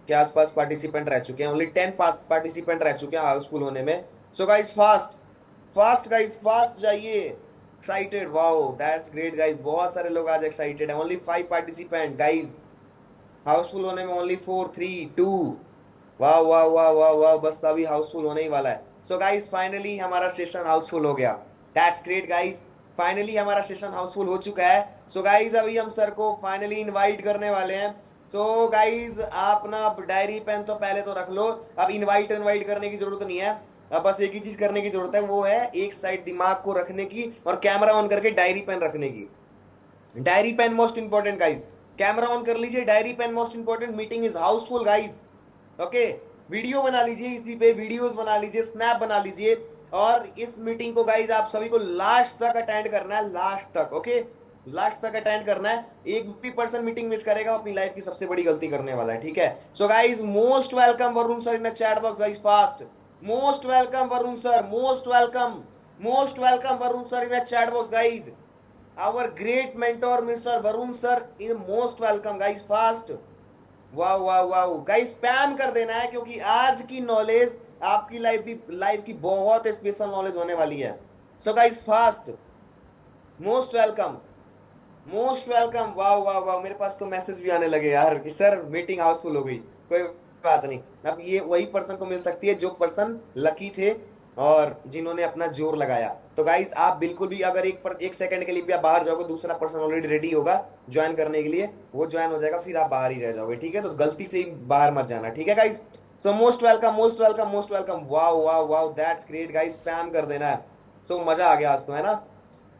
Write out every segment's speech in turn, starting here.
के आसपास पार्टिसिपेंट रह चुके हैं, ओनली 10 पार्टिसिपेंट रह चुके हैं हाउसफुल होने में। So guys fast, fast guys, fast जाइए। Excited, wow that's great guys, बहुत सारे लोग आज एक्साइटेड हैं। ओनली 5 पार्टिसिपेंट गाइस, हाउसफुल होने में ओनली 4, 3, 2। वाह वाह वाह वाह वाह, बस अभी हाउसफुल होने ही वाला है। सो गाइस फाइनली हमारा सेशन हाउसफुल हो गया। दैट्स ग्रेट गाइस, फाइनली हमारा सेशन हाउसफुल हो चुका है। सो गाइस अभी हम सर को फाइनली इनवाइट करने वाले हैं। सो गाइस आप ना डायरी पेन तो पहले तो रख लो, अब इनवाइट इनवाइट करने की जरूरत नहीं है। अब बस एक ही चीज करने की जरूरत है, वो है एक साइड दिमाग को रखने की और कैमरा ऑन करके डायरी पेन रखने की। Diary pen most important guys, camera on कर लीजिए, diary pen most important, meeting is house full guys. Okay, video बना लीजिए, इसी पे वीडियोस बना लीजिए, स्नैप बना लीजिए। और इस मीटिंग को गाइज आप सभी को लास्ट तक अटेंड करना है, लास्ट तक। ओके, लास्ट तक अटेंड करना है। एक भी पर्सन मीटिंग मिस करेगा अपनी लाइफ की सबसे बड़ी गलती करने वाला है, ठीक है। So guys most welcome Varun sir in the chat box guys, fast. Most welcome Varun sir, most welcome, most welcome Varun sir in the chat box guys. Our great mentor mister Varun sir is most welcome guys, fast. वाह वाह वाह guys, spam कर देना है क्योंकि आज की knowledge आपकी लाइफ की बहुत स्पेशल नॉलेज होने वाली है। सो guys fast, most welcome, most welcome. वाह वाह वाह, मेरे पास तो मैसेज भी आने लगे यार कि सर मीटिंग हाउसफुल हो गई। कोई बात नहीं, अब ये वही पर्सन को मिल सकती है जो पर्सन लकी थे और जिन्होंने अपना जोर लगाया। तो गाइस आप बिल्कुल भी अगर एक सेकंड के लिए भी आप बाहर जाओगे, दूसरा पर्सन ऑलरेडी रेडी होगा ज्वाइन करने के लिए, वो ज्वाइन हो जाएगा, फिर आप बाहर ही रह जाओगे, ठीक है। तो गलती से ही बाहर मत जाना, ठीक है guys. So most welcome, most welcome, most welcome. वाह वाह वाह, दैट्स ग्रेट गाइस, स्पैम कर देना है। सो मजा आ गया आज तो, है ना।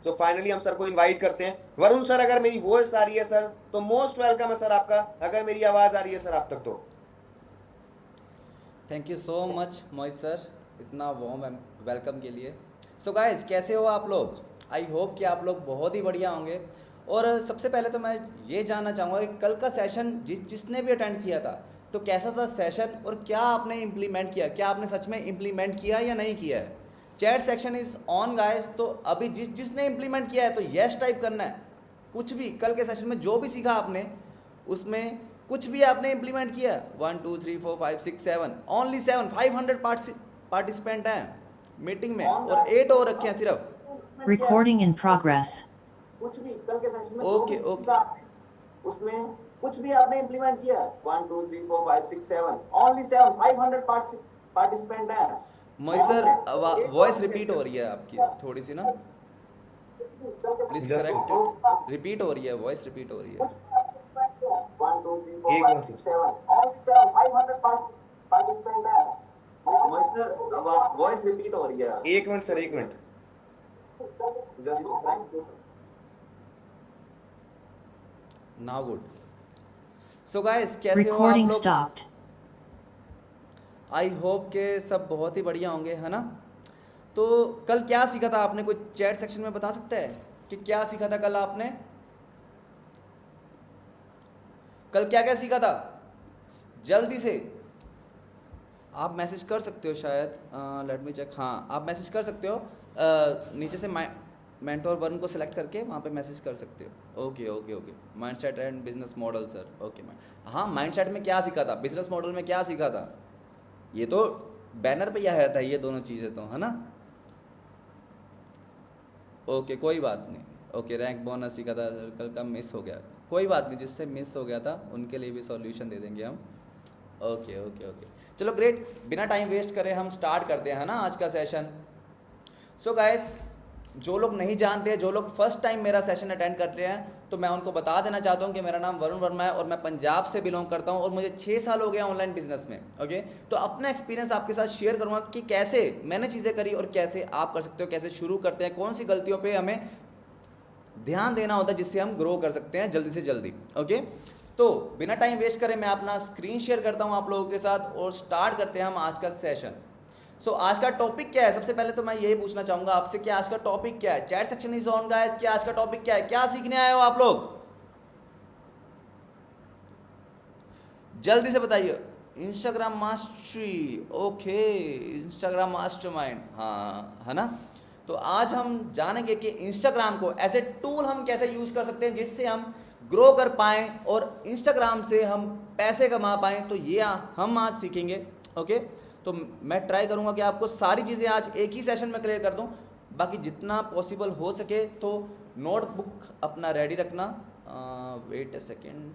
सो फाइनली हम सर को इनवाइट करते हैं। वरुण सर अगर मेरी वॉइस आ रही है सर तो मोस्ट वेलकम है सर आपका, अगर मेरी आवाज आ रही है सर आप तक तो। Thank you so much Mohit sir, इतना वार्म वेलकम के लिए। सो गाइस कैसे हो आप लोग? आई होप कि आप लोग बहुत ही बढ़िया होंगे। और सबसे पहले तो मैं ये जानना चाहूँगा कि कल का सेशन जिसने भी अटेंड किया था तो कैसा था सेशन, और क्या आपने इम्प्लीमेंट किया, क्या आपने सच में इम्प्लीमेंट किया या नहीं किया है? Chat section is on guys, तो अभी जिसने इम्प्लीमेंट किया है तो यस टाइप करना है। कुछ भी कल के सेशन में जो भी सीखा आपने उसमें कुछ भी आपने इम्प्लीमेंट किया? 1 2 3 4 5 6 7, ओनली 7, 500 पार्टिसिपेंट हैं मीटिंग में और 8 और रखे हैं सिर्फ। Recording in progress. कुछ भी कल के सेशन में ओके ओके। उसमें कुछ भी आपने इम्प्लीमेंट किया, 1 2 3 4 5 6 7, ओनली 7, 500 पार्टिसिपेंट है। मोहित सर वॉइस रिपीट हो रही है आपकी थोड़ी सी ना, प्लीज करेक्ट इट। रिपीट हो रही है, वॉइस रिपीट हो रही है। 1 2 3 4 5 6 7, ओनली 7, 500 पार्टिसिपेंट है। वॉइस रिपीट हो रही है, एक मिनट सर, एक minute. Now good. So guys कैसे हो आप Recording लोग? stopped. आई होप के सब बहुत ही बढ़िया होंगे, है ना। तो कल क्या सीखा था आपने? कोई चैट सेक्शन में बता सकता है कि क्या सीखा था कल आपने? कल क्या क्या सीखा था? जल्दी से आप मैसेज कर सकते हो शायद, लेट मी चेक। हाँ आप मैसेज कर सकते हो, नीचे से मेंटोर वन को सिलेक्ट करके वहाँ पे मैसेज कर सकते हो। Okay okay okay, mindset and business model sir, okay. हाँ माइंडसेट में क्या सीखा था, बिजनेस मॉडल में क्या सीखा था? ये तो बैनर पे ही आया था ये दोनों चीज़ें तो, है ना। ओके कोई बात नहीं। ओके रैंक बोनस सीखा था सर, कल का मिस हो गया, कोई बात नहीं, जिससे मिस हो गया था उनके लिए भी सॉल्यूशन दे देंगे हम। ओके ओके ओके, चलो ग्रेट, बिना टाइम वेस्ट करे हम स्टार्ट करते हैं, है ना, आज का सेशन। सो गाइस जो लोग नहीं जानते हैं, जो लोग फर्स्ट टाइम मेरा सेशन अटेंड कर रहे हैं, तो मैं उनको बता देना चाहता हूं कि मेरा नाम वरुण वर्मा है और मैं पंजाब से बिलोंग करता हूं और मुझे 6 साल हो गया ऑनलाइन बिजनेस में। ओके, तो अपना एक्सपीरियंस आपके साथ शेयर करूंगा कि कैसे मैंने चीज़ें करी और कैसे आप कर सकते हो, कैसे शुरू करते हैं, कौन सी गलतियों पर हमें ध्यान देना होता है जिससे हम ग्रो कर सकते हैं जल्दी से जल्दी। ओके, तो बिना टाइम वेस्ट करें मैं अपना स्क्रीन शेयर करता हूं आप लोगों के साथ और स्टार्ट करते हैं हम आज का सेशन। सो आज का टॉपिक क्या है? सबसे पहले तो मैं यही पूछना चाहूंगा आपसे कि आज का टॉपिक क्या है? Chat section is on guys, क्या आज का टॉपिक क्या है? क्या सीखने आए हो आप लोग? जल्दी से बताइए। Instagram mastery, okay, Instagram mastermind, हाँ है ना। तो आज हम जानेंगे कि इंस्टाग्राम को एज ए टूल हम कैसे यूज कर सकते हैं जिससे हम ग्रो कर पाएँ और इंस्टाग्राम से हम पैसे कमा पाएँ, तो ये हम आज सीखेंगे। ओके, तो मैं ट्राई करूँगा कि आपको सारी चीज़ें आज एक ही सेशन में क्लियर कर दूँ। बाकी जितना पॉसिबल हो सके तो नोटबुक अपना रेडी रखना, वेट अ सेकेंड,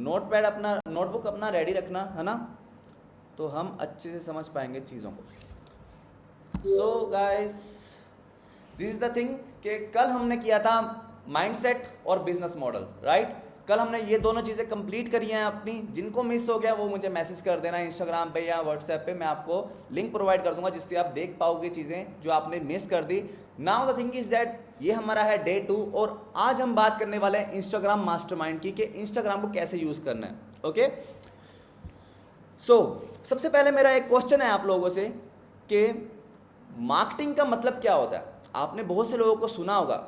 नोटपैड अपना, नोटबुक अपना रेडी रखना, है ना, तो हम अच्छे से समझ पाएंगे चीज़ों को। So guys, this is the thing कि कल हमने किया था माइंडसेट और बिजनेस मॉडल, राइट। कल हमने ये दोनों चीज़ें कंप्लीट करी हैं अपनी। जिनको मिस हो गया वो मुझे मैसेज कर देना इंस्टाग्राम पे या व्हाट्सएप पे, मैं आपको लिंक प्रोवाइड कर दूंगा जिससे आप देख पाओगे चीज़ें जो आपने मिस कर दी। Now the thing is that ये हमारा है डे 2 और आज हम बात करने वाले हैं इंस्टाग्राम मास्टरमाइंड की, कि इंस्टाग्राम को कैसे यूज़ करना है। ओके, सो सबसे पहले मेरा एक क्वेश्चन है आप लोगों से कि मार्केटिंग का मतलब क्या होता है। आपने बहुत से लोगों को सुना होगा,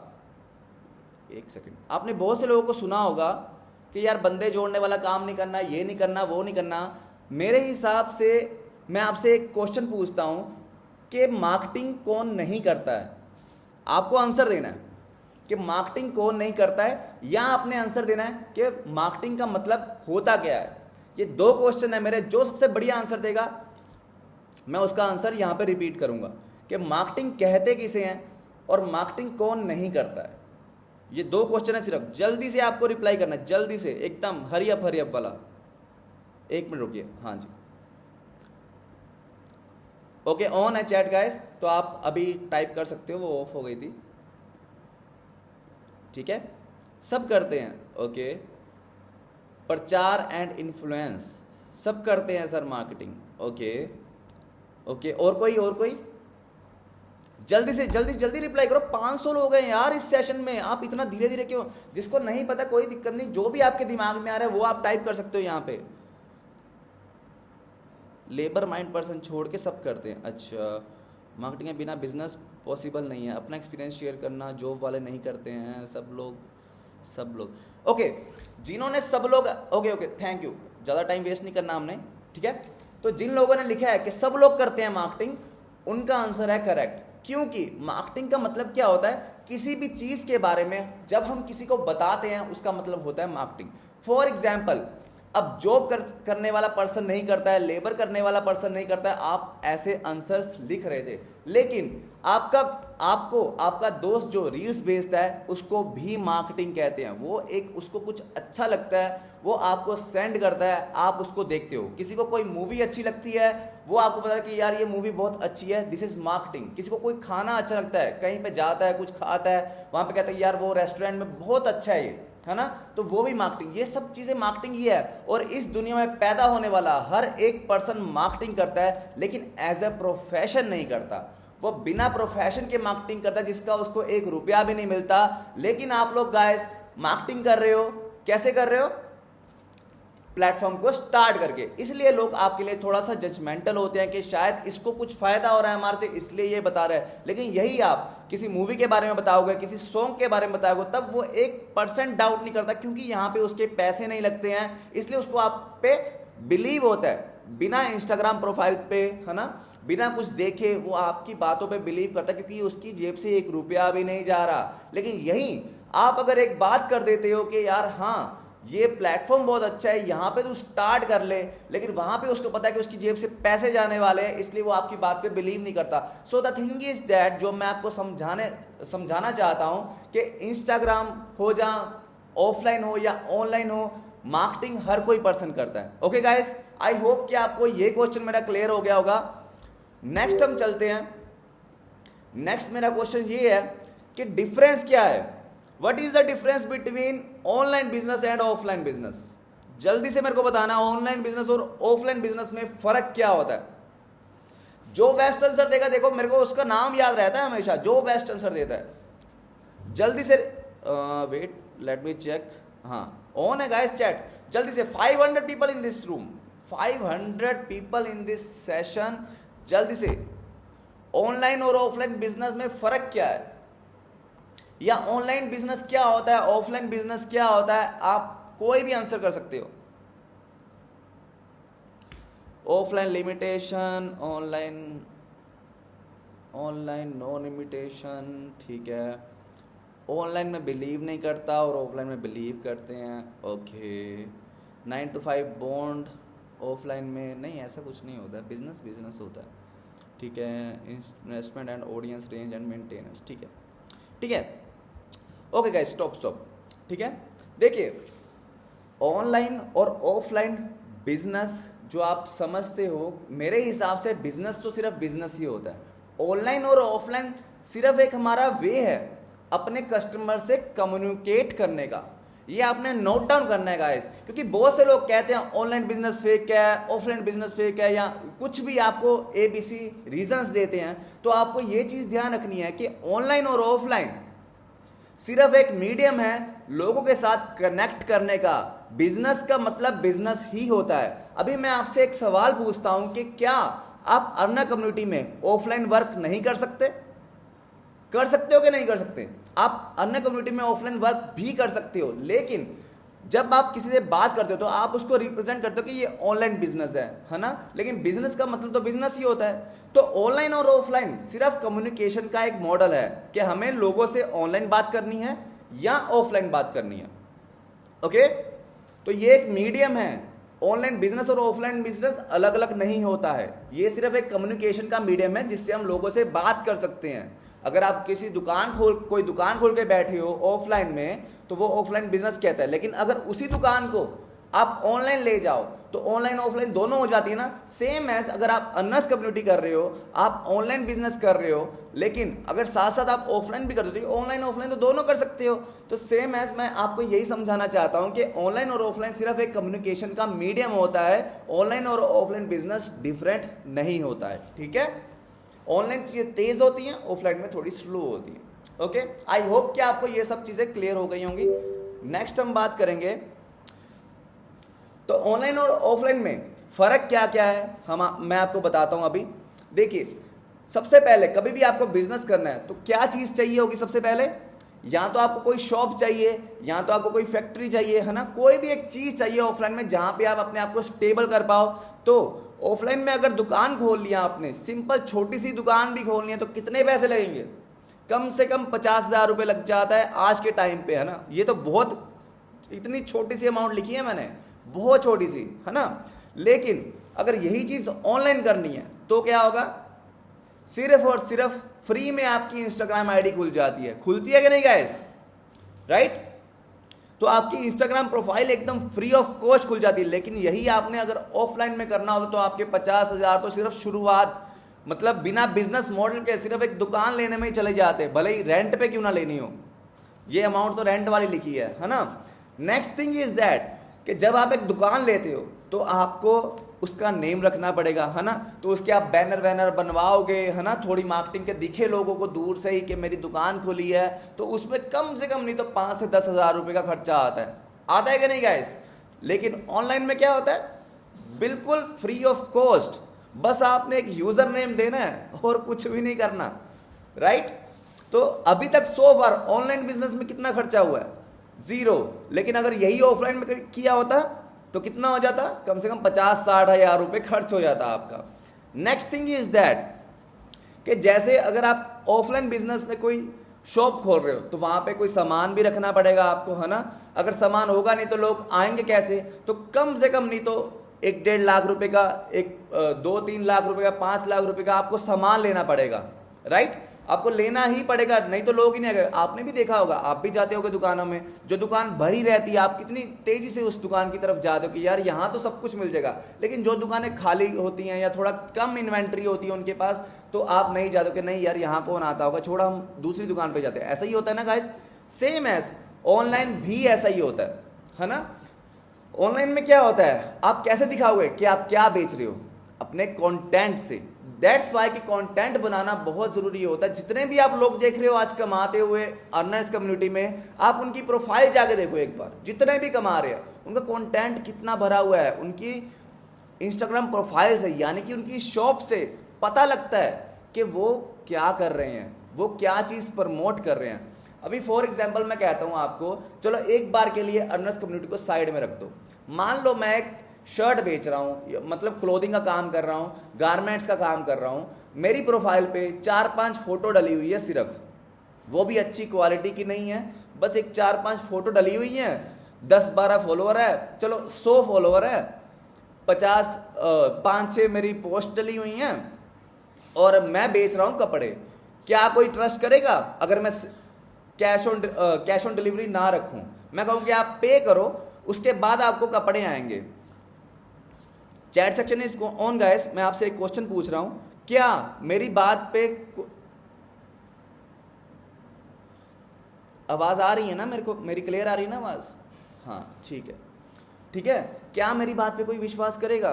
एक सेकंड, आपने बहुत से लोगों को सुना होगा कि यार बंदे जोड़ने वाला काम नहीं करना, ये नहीं करना, वो नहीं करना। मेरे हिसाब से मैं आपसे एक क्वेश्चन पूछता हूं कि मार्केटिंग कौन नहीं करता है। आपको आंसर देना है कि मार्केटिंग कौन नहीं करता है, या आपने आंसर देना है कि मार्केटिंग का मतलब होता क्या है। ये दो क्वेश्चन है मेरे, जो सबसे बढ़िया आंसर देगा मैं उसका आंसर यहाँ पे रिपीट करूँगा कि मार्केटिंग कहते किसे हैं और मार्केटिंग कौन नहीं करता है। ये दो क्वेश्चन है सिर्फ, जल्दी से आपको रिप्लाई करना है, जल्दी से, एकदम हरी अप वाला। एक मिनट रुकिए, हाँ जी, ओके, ऑन है चैट गाइस, तो आप अभी टाइप कर सकते हो, वो ऑफ हो गई थी, ठीक है। सब करते हैं, ओके, प्रचार एंड इन्फ्लुएंस सब करते हैं सर मार्केटिंग, ओके ओके। और कोई जल्दी से जल्दी रिप्लाई करो। 500 लोग हैं यार इस सेशन में, आप इतना धीरे धीरे क्यों। जिसको नहीं पता कोई दिक्कत नहीं, जो भी आपके दिमाग में आ रहा है वो आप टाइप कर सकते हो यहाँ पे। लेबर माइंड पर्सन छोड़ के सब करते हैं, अच्छा। मार्केटिंग के बिना बिजनेस पॉसिबल नहीं है, अपना एक्सपीरियंस शेयर करना, जॉब वाले नहीं करते हैं, सब लोग ओके। जिन्होंने सब लोग, ओके थैंक यू, ज़्यादा टाइम वेस्ट नहीं करना हमने, ठीक है। तो जिन लोगों ने लिखा है कि सब लोग करते हैं मार्केटिंग, उनका आंसर है करेक्ट। क्योंकि मार्केटिंग का मतलब क्या होता है, किसी भी चीज़ के बारे में जब हम किसी को बताते हैं उसका मतलब होता है मार्केटिंग। फॉर एग्जाम्पल, अब जॉब करने वाला पर्सन नहीं करता है, लेबर करने वाला पर्सन नहीं करता है, आप ऐसे आंसर्स लिख रहे थे, लेकिन आपका दोस्त जो रील्स भेजता है उसको भी मार्केटिंग कहते हैं। वो एक, उसको कुछ अच्छा लगता है, वो आपको सेंड करता है, आप उसको देखते हो। किसी को कोई मूवी अच्छी लगती है, वो आपको पता है कि यार ये मूवी बहुत अच्छी है, दिस इज मार्केटिंग। किसी को कोई खाना अच्छा लगता है, कहीं पे जाता है, कुछ खाता है, वहां पे कहता है यार वो रेस्टोरेंट में बहुत अच्छा है ये, है ना, तो वो भी मार्केटिंग। ये सब चीजें मार्केटिंग ही है। और इस दुनिया में पैदा होने वाला हर एक पर्सन मार्केटिंग करता है, लेकिन एज ए प्रोफेशन नहीं करता। वो बिना प्रोफेशन के मार्केटिंग करता है, जिसका उसको 1 रुपया भी नहीं मिलता। लेकिन आप लोग गाइस मार्केटिंग कर रहे हो, कैसे कर रहे हो, प्लेटफॉर्म को स्टार्ट करके। इसलिए लोग आपके लिए थोड़ा सा जजमेंटल होते हैं कि शायद इसको कुछ फायदा हो रहा है हमारे से, इसलिए ये बता रहे हैं। लेकिन यही आप किसी मूवी के बारे में बताओगे, किसी सॉन्ग के बारे में बताओगे, तब वो 1% डाउट नहीं करता, क्योंकि यहाँ पे उसके पैसे नहीं लगते हैं, इसलिए उसको आप पे बिलीव होता है। बिना इंस्टाग्राम प्रोफाइल पे, है ना, बिना कुछ देखे वो आपकी बातों पे बिलीव करता है, क्योंकि उसकी जेब से 1 रुपया भी नहीं जा रहा। लेकिन यही आप अगर एक बात कर देते हो कि यार हाँ ये प्लेटफॉर्म बहुत अच्छा है, यहाँ पे तू स्टार्ट कर ले, लेकिन वहाँ पे उसको पता है कि उसकी जेब से पैसे जाने वाले हैं, इसलिए वो आपकी बात पे बिलीव नहीं करता। So the thing is that, जो मैं आपको समझाना चाहता हूँ कि इंस्टाग्राम हो या ऑफलाइन हो या ऑनलाइन हो, मार्केटिंग हर कोई पर्सन करता है। ओके गाइस, आई होप कि आपको ये क्वेश्चन मेरा क्लियर हो गया होगा। नेक्स्ट हम चलते हैं। नेक्स्ट मेरा क्वेश्चन ये है कि डिफरेंस क्या है, what is the difference between online business and offline business. जल्दी से मेरे को बताना, ऑनलाइन बिजनेस और ऑफलाइन बिजनेस में फर्क क्या होता है। जो बेस्ट आंसर देगा, देखो मेरे को उसका नाम याद रहता है हमेशा, जो बेस्ट आंसर देता है। जल्दी से वेट, लेट मी चेक, हाँ ऑन है गाइस चैट, जल्दी से। 500 people in this room, 500 people in this session, जल्दी से। ऑनलाइन और ऑफलाइन बिजनेस में फर्क क्या है, या ऑनलाइन बिजनेस क्या होता है, ऑफलाइन बिजनेस क्या होता है, आप कोई भी आंसर कर सकते हो। Offline limitation, online no limitation, ठीक है। ऑनलाइन में बिलीव नहीं करता और ऑफलाइन में बिलीव करते हैं। ओके, 9 to 5 बॉन्ड ऑफलाइन में नहीं, ऐसा कुछ नहीं होता है, बिजनेस बिजनेस होता है। ठीक है, investment and audience range and maintenance. ठीक है, ठीक है, ओके गाइस, स्टॉप। ठीक है, देखिए ऑनलाइन और ऑफलाइन बिजनेस जो आप समझते हो, मेरे हिसाब से बिजनेस तो सिर्फ बिजनेस ही होता है। ऑनलाइन और ऑफलाइन सिर्फ एक हमारा वे है अपने कस्टमर से कम्युनिकेट करने का। ये आपने नोट डाउन करना है गाइस, क्योंकि बहुत से लोग कहते हैं ऑनलाइन बिजनेस फेक है, ऑफलाइन बिजनेस फेक है, या कुछ भी आपको ABC रीजंस देते हैं। तो आपको ये चीज़ ध्यान रखनी है कि ऑनलाइन और ऑफलाइन सिर्फ एक मीडियम है लोगों के साथ कनेक्ट करने का। बिजनेस का मतलब बिजनेस ही होता है। अभी मैं आपसे एक सवाल पूछता हूं कि क्या आप अर्ना कम्युनिटी में ऑफलाइन वर्क नहीं कर सकते? कर सकते हो कि नहीं कर सकते? आप अन्य कम्युनिटी में ऑफलाइन वर्क भी कर सकते हो, लेकिन जब आप किसी से बात करते हो तो आप उसको रिप्रेजेंट करते हो कि ये ऑनलाइन बिजनेस है ना, लेकिन बिजनेस का मतलब तो बिजनेस ही होता है। तो ऑनलाइन और ऑफलाइन सिर्फ कम्युनिकेशन का एक मॉडल है कि हमें लोगों से ऑनलाइन बात करनी है या ऑफलाइन बात करनी है। ओके, तो ये एक मीडियम है। ऑनलाइन बिजनेस और ऑफलाइन बिजनेस अलग अलग नहीं होता है, ये सिर्फ एक कम्युनिकेशन का मीडियम है जिससे हम लोगों से बात कर सकते हैं। अगर आप किसी कोई दुकान खोल के बैठे हो ऑफलाइन में, तो वो ऑफलाइन बिजनेस कहता है। लेकिन अगर उसी दुकान को आप ऑनलाइन ले जाओ तो ऑनलाइन ऑफलाइन दोनों हो जाती है ना। सेम एज अगर आप अर्नर्स कम्युनिटी कर रहे हो, आप ऑनलाइन बिजनेस कर रहे हो, लेकिन अगर साथ साथ आप ऑफलाइन भी कर रहे हो, ऑनलाइन ऑफलाइन तो दोनों कर सकते हो। तो सेम एज मैं आपको यही समझाना चाहता हूं कि ऑनलाइन और ऑफलाइन सिर्फ एक कम्युनिकेशन का मीडियम होता है। ऑनलाइन और ऑफलाइन बिजनेस डिफरेंट नहीं होता है। ठीक है, ऑनलाइन चीज़ें तेज होती हैं, ऑफलाइन में थोड़ी स्लो होती हैं। ओके, आई होप कि आपको ये सब चीज़ें क्लियर हो गई होंगी। नेक्स्ट हम बात करेंगे तो ऑनलाइन और ऑफलाइन में फ़र्क क्या क्या है मैं आपको बताता हूं अभी। देखिए, सबसे पहले कभी भी आपको बिजनेस करना है तो क्या चीज़ चाहिए होगी? सबसे पहले या तो आपको कोई शॉप चाहिए, या तो आपको कोई फैक्ट्री चाहिए, है ना। कोई भी एक चीज़ चाहिए ऑफलाइन में जहां पे आप अपने आप को स्टेबल कर पाओ। तो ऑफलाइन में अगर दुकान खोल लिया आपने, सिंपल छोटी सी दुकान भी खोलनी है, तो कितने पैसे लगेंगे? कम से कम 50,000 रुपये लग जाता है आज के टाइम पे, है ना। ये तो बहुत इतनी छोटी सी अमाउंट लिखी है मैंने, बहुत छोटी सी, है ना। लेकिन अगर यही चीज़ ऑनलाइन करनी है तो क्या होगा? सिर्फ और सिर्फ फ्री में आपकी इंस्टाग्राम आईडी खुल जाती है। खुलती है कि नहीं गाइस? राइट? तो आपकी इंस्टाग्राम प्रोफाइल एकदम फ्री ऑफ कॉस्ट खुल जाती है। लेकिन यही आपने अगर ऑफलाइन में करना होता तो आपके 50,000 तो सिर्फ शुरुआत, मतलब बिना बिजनेस मॉडल के सिर्फ एक दुकान लेने में ही चले जाते, भले ही रेंट पे क्यों ना लेनी हो। ये अमाउंट तो रेंट वाली लिखी है ना। नेक्स्ट थिंग इज दैट कि जब आप एक दुकान लेते हो तो आपको उसका नेम रखना पड़ेगा, है ना। तो उसके आप बैनर वैनर बनवाओगे, है ना, थोड़ी मार्केटिंग के दिखे लोगों को दूर से ही कि मेरी दुकान खुली है। तो उसमें कम से कम नहीं तो 5 से 10,000 रुपये का खर्चा आता है कि नहीं गाइस? लेकिन ऑनलाइन में क्या होता है? बिल्कुल फ्री ऑफ कॉस्ट, बस आपने एक यूजर नेम देना है और कुछ भी नहीं करना, राइट। तो अभी तक सो फार ऑनलाइन बिजनेस में कितना खर्चा हुआ है? 0। लेकिन अगर यही ऑफलाइन में किया होता तो कितना हो जाता? कम से कम 50-60 हज़ार रुपये खर्च हो जाता आपका। नेक्स्ट थिंग इज दैट कि जैसे अगर आप ऑफलाइन बिजनेस में कोई शॉप खोल रहे हो तो वहाँ पे कोई सामान भी रखना पड़ेगा आपको, है ना। अगर सामान होगा नहीं तो लोग आएंगे कैसे? तो कम से कम नहीं तो 1-1.5 लाख रुपए का, 2-3 लाख रुपए का, 5 लाख रुपए का आपको सामान लेना पड़ेगा, राइट। आपको लेना ही पड़ेगा, नहीं तो लोग ही नहीं आएंगे। आपने भी देखा होगा, आप भी जाते होगे दुकानों में, जो दुकान भरी रहती है आप कितनी तेजी से उस दुकान की तरफ जाते हो कि यार यहाँ तो सब कुछ मिल जाएगा। लेकिन जो दुकानें खाली होती हैं या थोड़ा कम इन्वेंट्री होती है उनके पास, तो आप नहीं जाते हो कि नहीं यार यहाँ कौन आता होगा, छोड़ा हम दूसरी दुकान पर जाते हैं। ऐसा ही होता है ना गाइस। सेम एज ऑनलाइन भी ऐसा ही होता है ना। ऑनलाइन में क्या होता है? आप कैसे दिखाओगे कि आप क्या बेच रहे हो? अपने कंटेंट से। दैट्स वाई कि कंटेंट बनाना बहुत ज़रूरी होता है। जितने भी आप लोग देख रहे हो आज कमाते हुए अर्नर्स कम्युनिटी में, आप उनकी प्रोफाइल जाके देखो एक बार। जितने भी कमा रहे हैं उनका कंटेंट कितना भरा हुआ है, उनकी इंस्टाग्राम प्रोफाइल से, यानी कि उनकी शॉप से पता लगता है कि वो क्या कर रहे हैं, वो क्या चीज़ प्रमोट कर रहे हैं। अभी फॉर एग्जाम्पल मैं कहता हूँ आपको, चलो एक बार के लिए अर्नर्स कम्युनिटी को साइड में रख दो। मान लो मैं एक शर्ट बेच रहा हूँ, मतलब क्लोथिंग का काम कर रहा हूँ, गारमेंट्स का काम कर रहा हूँ। मेरी प्रोफाइल पे 4-5 फोटो डली हुई है सिर्फ, वो भी अच्छी क्वालिटी की नहीं है, बस एक 4-5 फोटो डली हुई हैं, 10-12 फॉलोअर है, चलो 100 फॉलोअर है, 5-6 मेरी पोस्ट डली हुई हैं, और मैं बेच रहा हूं कपड़े। क्या कोई ट्रस्ट करेगा अगर मैं कैश ऑन डिलीवरी ना रखूं? मैं कहूं कि आप पे करो, उसके बाद आपको कपड़े आएंगे। Chat section is on guys, मैं आपसे एक क्वेश्चन पूछ रहा हूं, क्या मेरी बात पे आवाज आ रही है ना? मेरे को मेरी क्लियर आ रही है ना आवाज? हाँ ठीक है, ठीक है। क्या मेरी बात पे कोई विश्वास करेगा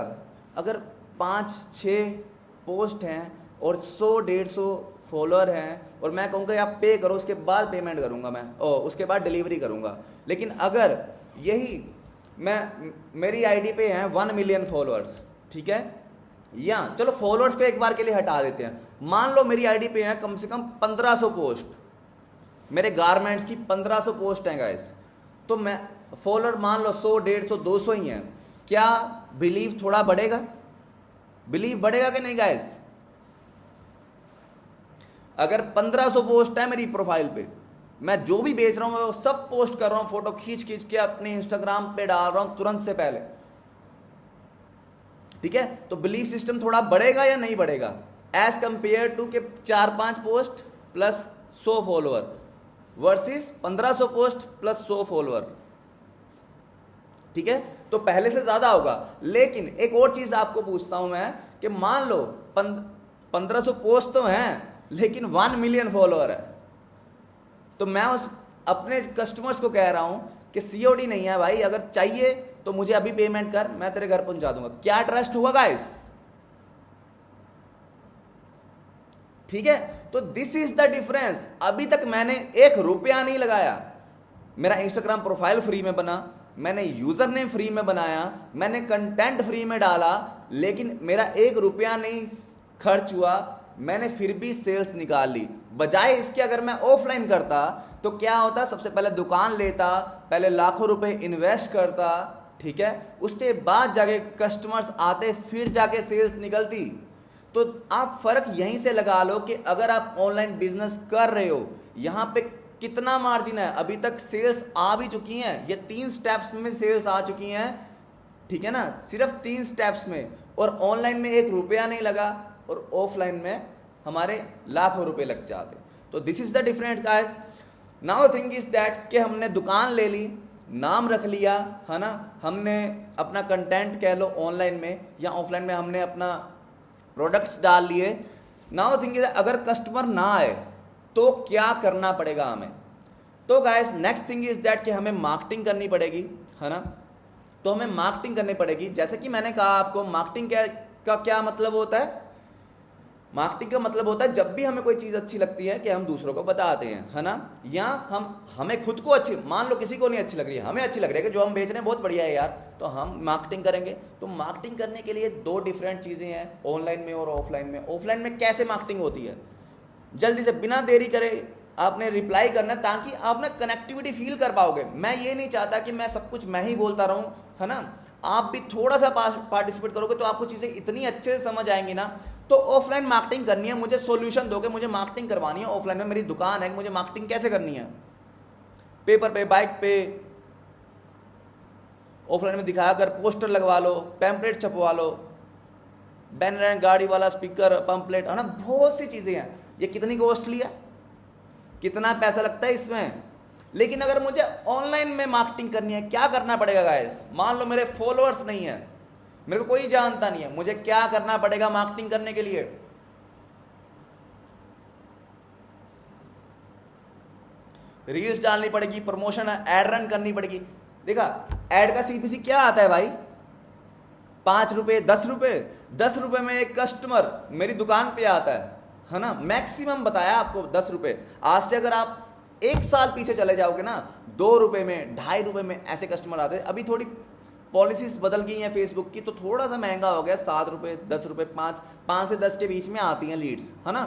अगर 5-6 पोस्ट हैं और 100-150 फॉलोअर हैं, और मैं कहूँगा आप पे करो, उसके बाद पेमेंट करूँगा मैं, उसके बाद डिलीवरी करूँगा। लेकिन अगर यही मेरी आईडी पे हैं 1 मिलियन फॉलोअर्स, ठीक है, या चलो फॉलोअर्स को एक बार के लिए हटा देते हैं, मान लो मेरी आईडी पे हैं कम से कम 1500 पोस्ट, मेरे गारमेंट्स की 1500 पोस्ट हैं गाइस, तो मैं फॉलोअर मान लो 100-150 200 ही हैं, क्या बिलीव थोड़ा बढ़ेगा? बिलीव बढ़ेगा कि नहीं गाइस? अगर 1500 पोस्ट है मेरी प्रोफाइल पे, मैं जो भी बेच रहा हूं वो सब पोस्ट कर रहा हूं, फोटो खींच खींच के अपने इंस्टाग्राम पे डाल रहा हूं तुरंत से पहले, ठीक है, तो बिलीफ सिस्टम थोड़ा बढ़ेगा या नहीं बढ़ेगा एज कंपेयर टू के 4-5 post plus 100 follower versus 1500 post plus 100 follower, ठीक है, तो पहले से ज्यादा होगा। लेकिन एक और चीज आपको पूछता हूं मैं कि मान लो 1500 पोस्ट तो हैं लेकिन 1 मिलियन फॉलोअर है, तो मैं उस अपने कस्टमर्स को कह रहा हूं कि सीओडी नहीं है भाई, अगर चाहिए तो मुझे अभी पेमेंट कर, मैं तेरे घर पहुंचा दूंगा। क्या ट्रस्ट हुआ गाइस? ठीक है, तो दिस इज द डिफरेंस। अभी तक मैंने 1 रुपया नहीं लगाया, मेरा इंस्टाग्राम प्रोफाइल फ्री में बना, मैंने यूजर नेम फ्री में बनाया, मैंने कंटेंट फ्री में डाला, लेकिन मेरा 1 रुपया नहीं खर्च हुआ, मैंने फिर भी सेल्स निकाल ली। बजाय इसके अगर मैं ऑफलाइन करता तो क्या होता? सबसे पहले दुकान लेता, पहले लाखों रुपए इन्वेस्ट करता, ठीक है, उसके बाद जाके कस्टमर्स आते, फिर जाके सेल्स निकलती। तो आप फर्क यहीं से लगा लो कि अगर आप ऑनलाइन बिजनेस कर रहे हो, यहां पे कितना मार्जिन है। अभी तक सेल्स आ भी चुकी हैं, ये 3 स्टेप्स में सेल्स आ चुकी हैं, ठीक है ना, सिर्फ 3 स्टेप्स में, और ऑनलाइन में 1 रुपया नहीं लगा और ऑफलाइन में हमारे लाखों रुपए लग जाते। तो this is the difference guys. Now thing is that कि हमने दुकान ले ली, नाम रख लिया, है ना, हमने अपना कंटेंट कह लो ऑनलाइन में या ऑफलाइन में हमने अपना प्रोडक्ट्स डाल लिए। नाउ थिंग इज अगर कस्टमर ना आए तो क्या करना पड़ेगा हमें? तो guys next thing is that कि हमें मार्केटिंग करनी पड़ेगी, है ना, तो हमें मार्केटिंग करनी पड़ेगी। जैसे कि मैंने कहा आपको, मार्केटिंग का क्या मतलब होता है? मार्केटिंग का मतलब होता है जब भी हमें कोई चीज़ अच्छी लगती है कि हम दूसरों को बताते हैं, है ना, या हमें खुद को अच्छी, मान लो किसी को नहीं अच्छी लग रही है, हमें अच्छी लग रही है कि जो हम बेच रहे हैं बहुत बढ़िया है यार, तो हम मार्केटिंग करेंगे। तो मार्केटिंग करने के लिए 2 डिफरेंट चीज़ें हैं, ऑनलाइन में और ऑफलाइन में। ऑफलाइन में कैसे मार्केटिंग होती है? जल्दी से बिना देरी करे आपने रिप्लाई करना, ताकि आप ना कनेक्टिविटी फील कर पाओगे। मैं ये नहीं चाहता कि मैं सब कुछ मैं ही बोलता रहूं, है ना, आप भी थोड़ा सा पार्टिसिपेट करोगे तो आपको चीज़ें इतनी अच्छे से समझ आएंगी ना। तो ऑफलाइन मार्केटिंग करनी है, मुझे सॉल्यूशन दोगे, मुझे मार्केटिंग करवानी है ऑफलाइन में, मेरी दुकान है, मुझे मार्केटिंग कैसे करनी है? पेपर पे, बाइक पे, ऑफलाइन में दिखाया कर, पोस्टर लगवा लो, पैम्पलेट छपवा लो, बैनर, गाड़ी वाला स्पीकर, पंपलेट, है ना, बहुत सी चीज़ें हैं। ये कितनी कॉस्टली है, कितना पैसा लगता है इसमें। लेकिन अगर मुझे ऑनलाइन में मार्केटिंग करनी है, क्या करना पड़ेगा गाइस? मान लो मेरे फॉलोअर्स नहीं है, मेरे को कोई जानता नहीं है, मुझे क्या करना पड़ेगा मार्केटिंग करने के लिए? रील्स डालनी पड़ेगी, प्रमोशन ऐड रन करनी पड़ेगी। देखा, ऐड का सीपीसी क्या आता है भाई? 5 रुपए, 10 रुपए, 10 रुपए में एक कस्टमर मेरी दुकान पे आता है ना, मैक्सिमम बताया आपको 10 रुपए। आज से अगर आप 1 साल पीछे चले जाओगे ना, 2 रुपए में, 2.5 रुपए में ऐसे कस्टमर आते हैं। अभी थोड़ी पॉलिसीज बदल गई हैं फेसबुक की, तो थोड़ा सा महंगा हो गया, 7 रुपए, 10 रुपए, 5 से 10 के बीच में आती हैं लीड्स, है ना।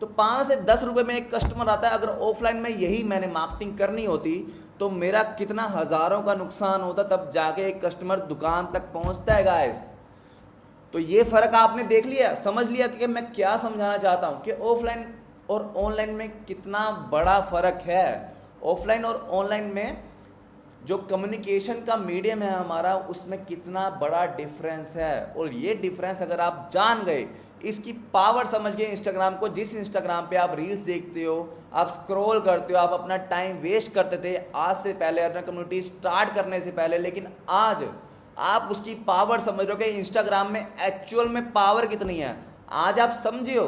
तो 5 से 10 रुपए में एक कस्टमर आता है। अगर ऑफलाइन में यही मैंने मार्केटिंग करनी होती तो मेरा कितना हजारों का नुकसान होता, तब जाके एक कस्टमर दुकान तक पहुंचता है गाइस। तो ये फर्क आपने देख लिया, समझ लिया कि मैं क्या समझाना चाहता हूं कि ऑफलाइन और ऑनलाइन में कितना बड़ा फ़र्क है। ऑफलाइन और ऑनलाइन में जो कम्युनिकेशन का मीडियम है हमारा, उसमें कितना बड़ा डिफरेंस है। और ये डिफरेंस अगर आप जान गए, इसकी पावर समझ गए इंस्टाग्राम को, जिस इंस्टाग्राम पे आप रील्स देखते हो, आप स्क्रॉल करते हो, आप अपना टाइम वेस्ट करते थे आज से पहले, अपना कम्युनिटी स्टार्ट करने से पहले, लेकिन आज आप उसकी पावर समझ रहे हो कि इंस्टाग्राम में एक्चुअल में पावर कितनी है, आज आप समझे हो।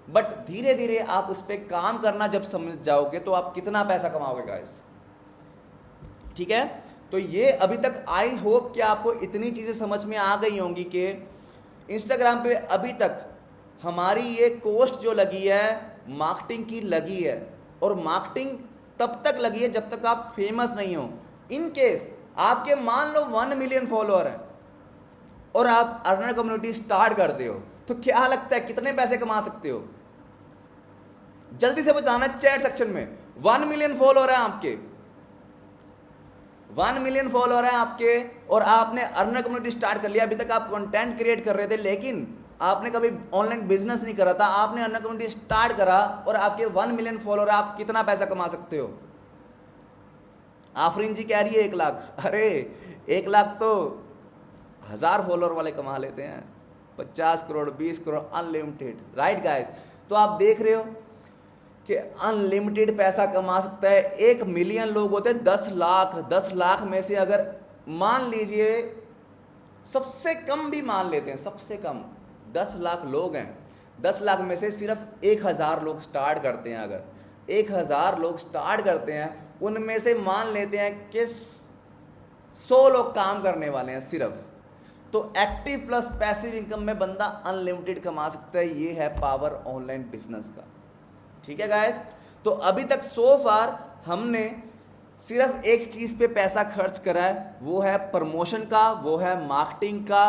बट धीरे धीरे आप उस पर काम करना जब समझ जाओगे तो आप कितना पैसा कमाओगे गाइस, ठीक है। तो ये अभी तक आई होप कि आपको इतनी चीज़ें समझ में आ गई होंगी कि इंस्टाग्राम पे अभी तक हमारी ये कॉस्ट जो लगी है मार्केटिंग की लगी है, और मार्केटिंग तब तक लगी है जब तक आप फेमस नहीं हो। इन केस आपके मान लो 1 मिलियन फॉलोअर हैं और आप अर्नर कम्युनिटी स्टार्ट करते हो, तो क्या लगता है कितने पैसे कमा सकते हो? जल्दी से बताना चैट सेक्शन में। 1 मिलियन फॉलोअर है आपके, 1 मिलियन फॉलोअर है आपके, और आपने अर्नर कम्युनिटी स्टार्ट कर लिया। अभी तक आप कंटेंट क्रिएट कर रहे थे, लेकिन आपने कभी ऑनलाइन बिजनेस नहीं करा था, आपने अर्नर कम्युनिटी स्टार्ट करा और आपके 1 मिलियन फॉलोअर, आप कितना पैसा कमा सकते हो? आफरीन जी कह रही है 1 लाख। अरे 1 लाख तो 1000 फॉलोअर वाले कमा लेते हैं, 50 crore 20 crore unlimited, right guys. तो आप देख रहे हो कि अनलिमिटेड पैसा कमा सकता है। 1 मिलियन लोग होते हैं, 10 लाख में से अगर मान लीजिए सबसे कम भी मान लेते हैं, सबसे कम 10 लाख लोग हैं, 10 लाख में से सिर्फ 1000 लोग स्टार्ट करते हैं। अगर 1000 लोग स्टार्ट करते हैं, उनमें से मान लेते हैं कि 100 लोग काम करने वाले हैं सिर्फ, तो एक्टिव प्लस पैसिव इनकम में बंदा अनलिमिटेड कमा सकता है। ये है पावर ऑनलाइन बिजनेस का, ठीक है गाइस। तो अभी तक सो फार हमने सिर्फ एक चीज़ पे पैसा खर्च करा है, वो है प्रमोशन का, वो है मार्केटिंग का।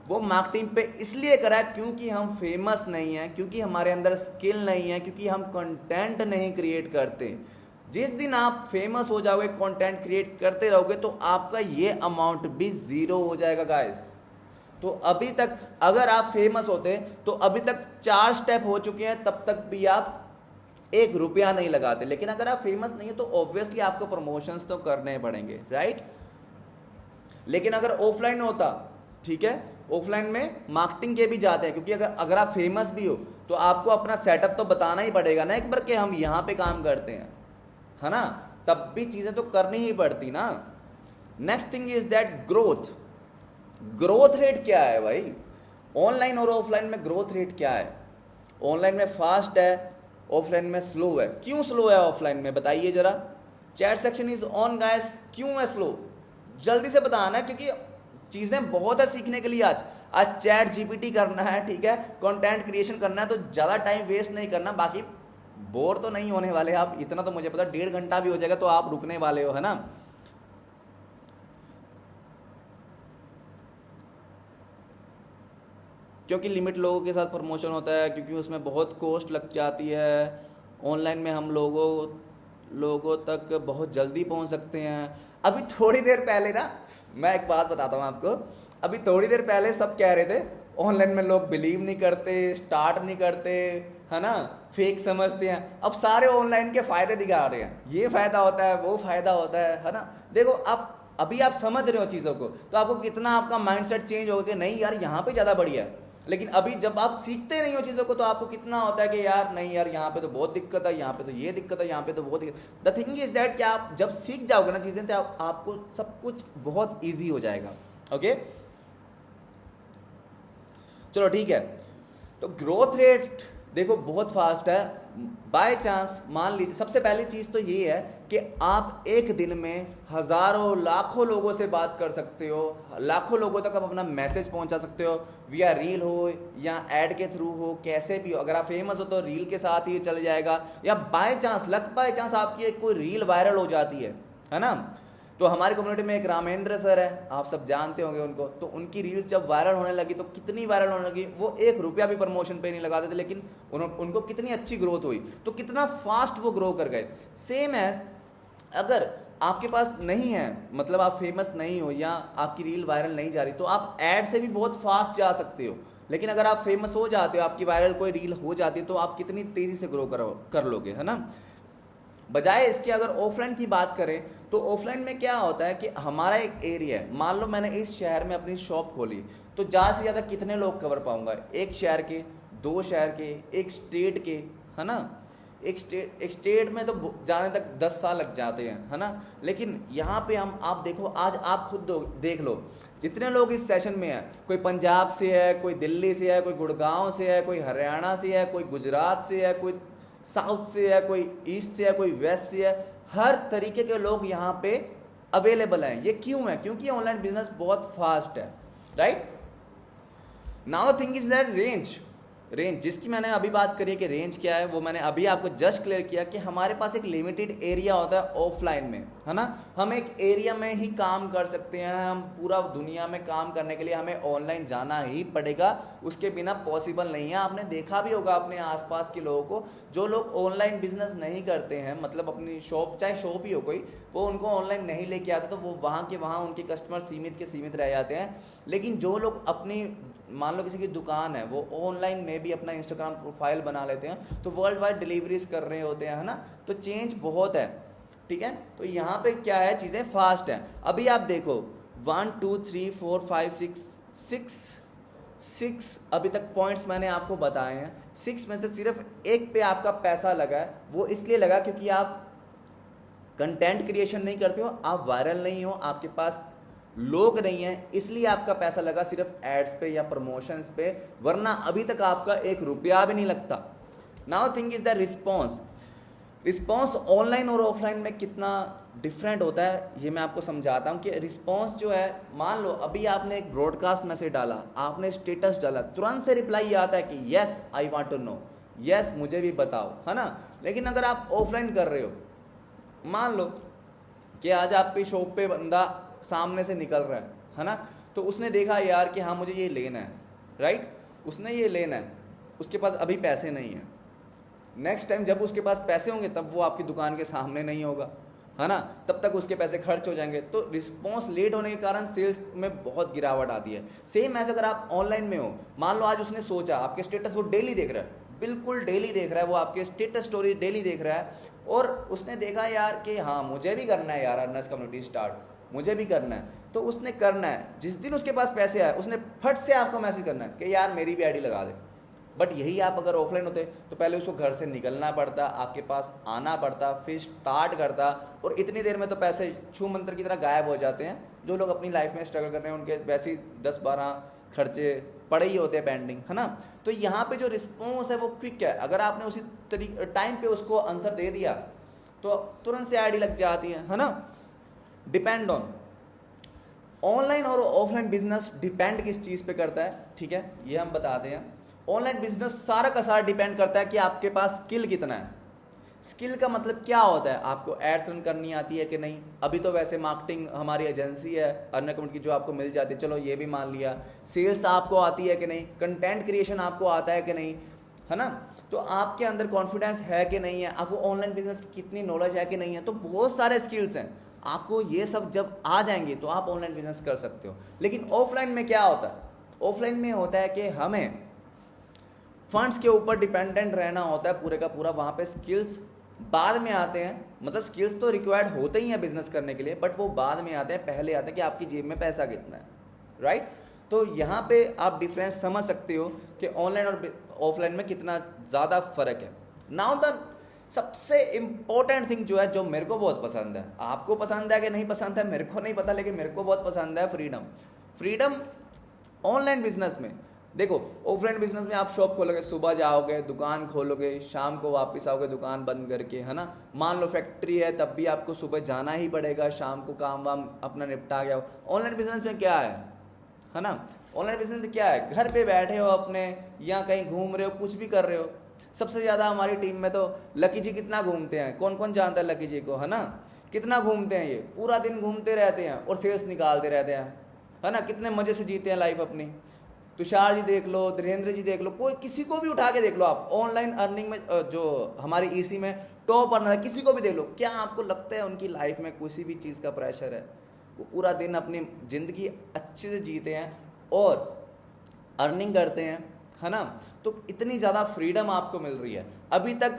वो मार्केटिंग पे इसलिए करा है क्योंकि हम फेमस नहीं हैं, क्योंकि हमारे अंदर स्किल नहीं है, क्योंकि हम कंटेंट नहीं क्रिएट करते। जिस दिन आप फेमस हो जाओगे, कंटेंट क्रिएट करते रहोगे, तो आपका ये अमाउंट भी ज़ीरो हो जाएगा गाइस। तो अभी तक अगर आप फेमस होते तो अभी तक 4 स्टेप हो चुके हैं, तब तक भी आप 1 रुपया नहीं लगाते। लेकिन अगर आप फेमस नहीं है तो ऑब्वियसली आपको प्रमोशंस तो करने पड़ेंगे, राइट। लेकिन अगर ऑफलाइन होता, ठीक है, ऑफलाइन में मार्केटिंग के भी जाते हैं, क्योंकि अगर आप फेमस भी हो तो आपको अपना सेटअप तो बताना ही पड़ेगा ना एक बार कि हम यहाँ पे काम करते हैं, है ना, तब भी चीज़ें तो करनी ही पड़ती ना। Next thing is that growth rate क्या है भाई, ऑनलाइन और ऑफलाइन में ग्रोथ रेट क्या है? ऑनलाइन में फास्ट है, ऑफलाइन में स्लो है। क्यों स्लो है ऑफलाइन में, बताइए जरा। Chat section is on guys. क्यों है स्लो, जल्दी से बताना, क्योंकि चीज़ें बहुत है सीखने के लिए। आज चैट जीपीटी करना है, ठीक है, कंटेंट क्रिएशन करना है, तो ज़्यादा टाइम वेस्ट नहीं करना। बाकी बोर तो नहीं होने वाले आप, इतना तो मुझे पता, 1.5 घंटा भी हो जाएगा तो आप रुकने वाले हो, है ना। क्योंकि लिमिट लोगों के साथ प्रमोशन होता है, क्योंकि उसमें बहुत कॉस्ट लग जाती है। ऑनलाइन में हम लोगों तक बहुत जल्दी पहुंच सकते हैं। अभी थोड़ी देर पहले ना, मैं एक बात बताता हूँ आपको, अभी थोड़ी देर पहले सब कह रहे थे ऑनलाइन में लोग बिलीव नहीं करते, स्टार्ट नहीं करते, है ना, फेक समझते हैं। अब सारे ऑनलाइन के फ़ायदे दिखा रहे हैं, ये फ़ायदा होता है, वो फ़ायदा होता है ना। देखो अभी आप समझ रहे हो चीज़ों को, तो आपको कितना आपका माइंडसेट चेंज होगा कि नहीं यार यहाँ पे ज़्यादा बढ़िया है। लेकिन अभी जब आप सीखते नहीं हो चीज़ों को, तो आपको कितना होता है कि यार नहीं यार यहाँ पे तो बहुत दिक्कत है, यहाँ पे तो ये दिक्कत है, यहाँ पे तो बहुत दिक्कत। द थिंग इज दैट कि आप जब सीख जाओगे ना चीज़ें, तो आपको सब कुछ बहुत ईजी हो जाएगा। ओके, चलो ठीक है। तो ग्रोथ रेट देखो बहुत फास्ट है। बाय चांस मान लीजिए, सबसे पहली चीज़ तो ये है कि आप एक दिन में हज़ारों लाखों लोगों से बात कर सकते हो, लाखों लोगों तक आप अपना मैसेज पहुंचा सकते हो, विया रील हो या ऐड के थ्रू हो, कैसे भी हो। अगर आप फेमस हो तो रील के साथ ही चल जाएगा, या बाय चांस आपकी एक कोई रील वायरल हो जाती है ना। तो हमारी कम्युनिटी में एक रामेंद्र सर है, आप सब जानते होंगे उनको। तो उनकी रील्स जब वायरल होने लगी, तो कितनी वायरल होने लगी, वो 1 रुपया भी प्रमोशन पे नहीं लगाते थे, लेकिन उनको कितनी अच्छी ग्रोथ हुई, तो कितना फास्ट वो ग्रो कर गए। सेम एज अगर आपके पास नहीं है, मतलब आप फेमस नहीं हो या आपकी रील वायरल नहीं जा रही, तो आप ऐड से भी बहुत फास्ट जा सकते हो। लेकिन अगर आप फेमस हो जाते हो, आपकी वायरल कोई रील हो जाती है, तो आप कितनी तेज़ी से ग्रो कर लोगे, है ना। बजाय इसके अगर ऑफलाइन की बात करें तो ऑफलाइन में क्या होता है कि हमारा एक एरिया है, मान लो मैंने इस शहर में अपनी शॉप खोली, तो ज़्यादा से ज़्यादा कितने लोग कवर पाऊंगा, एक शहर के, दो शहर के, एक स्टेट के, है ना। एक स्टेट में तो जाने तक 10 साल लग जाते हैं, है ना। लेकिन यहाँ पे हम, आप देखो, आज आप खुद देख लो जितने लोग इस सेशन में हैं, कोई पंजाब से है, कोई दिल्ली से है, कोई गुड़गांव से है, कोई हरियाणा से है, कोई गुजरात से है, कोई साउथ से है, कोई ईस्ट से है, कोई वेस्ट से है, हर तरीके के लोग यहाँ पे अवेलेबल हैं। ये क्यों है? क्योंकि ऑनलाइन बिजनेस बहुत फास्ट है, right. Now thing is that range जिसकी मैंने अभी बात करी है कि रेंज क्या है, वो मैंने अभी आपको जस्ट क्लियर किया कि हमारे पास एक लिमिटेड एरिया होता है ऑफलाइन में, है ना। हम एक एरिया में ही काम कर सकते हैं, हम पूरा दुनिया में काम करने के लिए हमें ऑनलाइन जाना ही पड़ेगा, उसके बिना पॉसिबल नहीं है। आपने देखा भी होगा अपने आसपास के लोगों को, जो लोग ऑनलाइन बिजनेस नहीं करते हैं, मतलब अपनी शॉप, चाहे शॉप ही हो कोई, वो उनको ऑनलाइन नहीं लेके आते, तो वो वहाँ के वहाँ उनके कस्टमर सीमित के सीमित रह जाते हैं। लेकिन जो लोग अपनी, मान लो किसी की दुकान है, वो ऑनलाइन में भी अपना इंस्टाग्राम प्रोफाइल बना लेते हैं, तो वर्ल्ड वाइड डिलीवरीज कर रहे होते हैं, है ना। तो चेंज बहुत है, ठीक है। तो यहाँ पे क्या है, चीज़ें फास्ट हैं। अभी आप देखो 1 2 3 4 5 6 अभी तक पॉइंट्स मैंने आपको बताए हैं। 6 में से सिर्फ एक पे आपका पैसा लगा है, वो इसलिए लगा क्योंकि आप कंटेंट क्रिएशन नहीं करते हो, आप वायरल नहीं हो, आपके पास लोग नहीं हैं, इसलिए आपका पैसा लगा सिर्फ एड्स पे या प्रमोशंस पे, वरना अभी तक आपका 1 रुपया भी नहीं लगता। Now thing is the response online और ऑफलाइन में कितना डिफरेंट होता है, ये मैं आपको समझाता हूँ कि रिस्पॉन्स जो है, मान लो अभी आपने एक ब्रॉडकास्ट मैसेज डाला, आपने स्टेटस डाला, तुरंत से रिप्लाई आता है कि yes I want to know, yes मुझे भी बताओ, है ना। लेकिन अगर आप ऑफलाइन कर रहे हो, मान लो कि आज आपकी शॉप पे बंदा सामने से निकल रहा है ना, तो उसने देखा यार कि हाँ मुझे ये लेना है, राइट, उसने ये लेना है, उसके पास अभी पैसे नहीं है। नेक्स्ट टाइम जब उसके पास पैसे होंगे तब वो आपकी दुकान के सामने नहीं होगा, है ना, तब तक उसके पैसे खर्च हो जाएंगे। तो रिस्पॉन्स लेट होने के कारण सेल्स में बहुत गिरावट आती है। सेम ऐसे अगर आप ऑनलाइन में हो, मान लो आज उसने सोचा, आपके स्टेटस वो डेली देख रहा है, बिल्कुल डेली देख रहा है, वो आपके स्टेटस स्टोरी डेली देख रहा है, और उसने देखा यार कि हाँ मुझे भी करना है यार अर्नर्स कम्युनिटी स्टार्ट, मुझे भी करना है, तो उसने करना है। जिस दिन उसके पास पैसे आए, उसने फट से आपको मैसेज करना है कि यार मेरी भी आईडी लगा दे। बट यही आप अगर ऑफलाइन होते तो पहले उसको घर से निकलना पड़ता, आपके पास आना पड़ता, फिर स्टार्ट करता, और इतनी देर में तो पैसे छू मंत्र की तरह गायब हो जाते हैं। जो लोग अपनी लाइफ में स्ट्रगल कर रहे हैं उनके वैसे ही 10-12 खर्चे पड़े ही होते हैं पेंडिंग, है ना। तो यहाँ पे जो रिस्पॉन्स है वो क्विक है, अगर आपने उसी टाइम पे उसको आंसर दे दिया तो तुरंत से आईडी लग जाती है ना। डिपेंड ऑनलाइन और ऑफलाइन बिजनेस डिपेंड किस चीज़ पे करता है, ठीक है, ये हम बताते हैं। ऑनलाइन बिजनेस सारा का सारा डिपेंड करता है कि आपके पास स्किल कितना है। स्किल का मतलब क्या होता है, आपको एड्स रन करनी आती है कि नहीं। अभी तो वैसे मार्केटिंग हमारी एजेंसी है अर्न अकाउंट की, जो आपको मिल जाती है, चलो ये भी मान लिया। सेल्स आपको आती है कि नहीं, कंटेंट क्रिएशन आपको आता है कि नहीं, है ना। तो आपके अंदर कॉन्फिडेंस है कि नहीं है, आपको ऑनलाइन बिजनेस की कितनी नॉलेज है कि नहीं है। तो बहुत सारे स्किल्स हैं, आपको ये सब जब आ जाएंगे तो आप ऑनलाइन बिजनेस कर सकते हो। लेकिन ऑफलाइन में क्या होता है, ऑफलाइन में होता है कि हमें फंड्स के ऊपर डिपेंडेंट रहना होता है पूरे का पूरा। वहाँ पे स्किल्स बाद में आते हैं, मतलब स्किल्स तो रिक्वायर्ड होते ही हैं बिजनेस करने के लिए, बट वो बाद में आते हैं। पहले आते हैं कि आपकी जेब में पैसा कितना है, राइट। तो यहाँ पे आप डिफरेंस समझ सकते हो कि ऑनलाइन और ऑफलाइन में कितना ज़्यादा फर्क है। नाउ द सबसे इम्पोर्टेंट थिंग जो है, जो मेरे को बहुत पसंद है, आपको पसंद है कि नहीं पसंद है मेरे को नहीं पता, लेकिन मेरे को बहुत पसंद है, फ्रीडम ऑनलाइन बिजनेस में। देखो ऑफलाइन बिजनेस में आप शॉप खोलोगे, सुबह जाओगे, दुकान खोलोगे, शाम को वापस आओगे दुकान बंद करके, है ना। मान लो फैक्ट्री है, तब भी आपको सुबह जाना ही पड़ेगा, शाम को काम वाम अपना निपटा गया हो। ऑनलाइन बिजनेस में क्या है ना, ऑनलाइन बिजनेस में क्या है, घर पे बैठे हो अपने, या कहीं घूम रहे हो, कुछ भी कर रहे हो। सबसे ज़्यादा हमारी टीम में तो लकी जी कितना घूमते हैं, कौन कौन जानता है लकी जी को, है ना। कितना घूमते हैं, ये पूरा दिन घूमते रहते हैं और सेल्स निकालते रहते हैं, है ना। कितने मज़े से जीते हैं लाइफ अपनी। तुषार जी देख लो, धीरेन्द्र जी देख लो, कोई किसी को भी उठा के देख लो आप, ऑनलाइन अर्निंग में जो हमारी ईसी में टॉप अर्नर है, किसी को भी देख लो, क्या आपको लगता है उनकी लाइफ में किसी भी चीज़ का प्रेशर है? वो पूरा दिन अपनी ज़िंदगी अच्छे से जीते हैं और अर्निंग करते हैं, है ना? तो इतनी ज़्यादा फ्रीडम आपको मिल रही है। अभी तक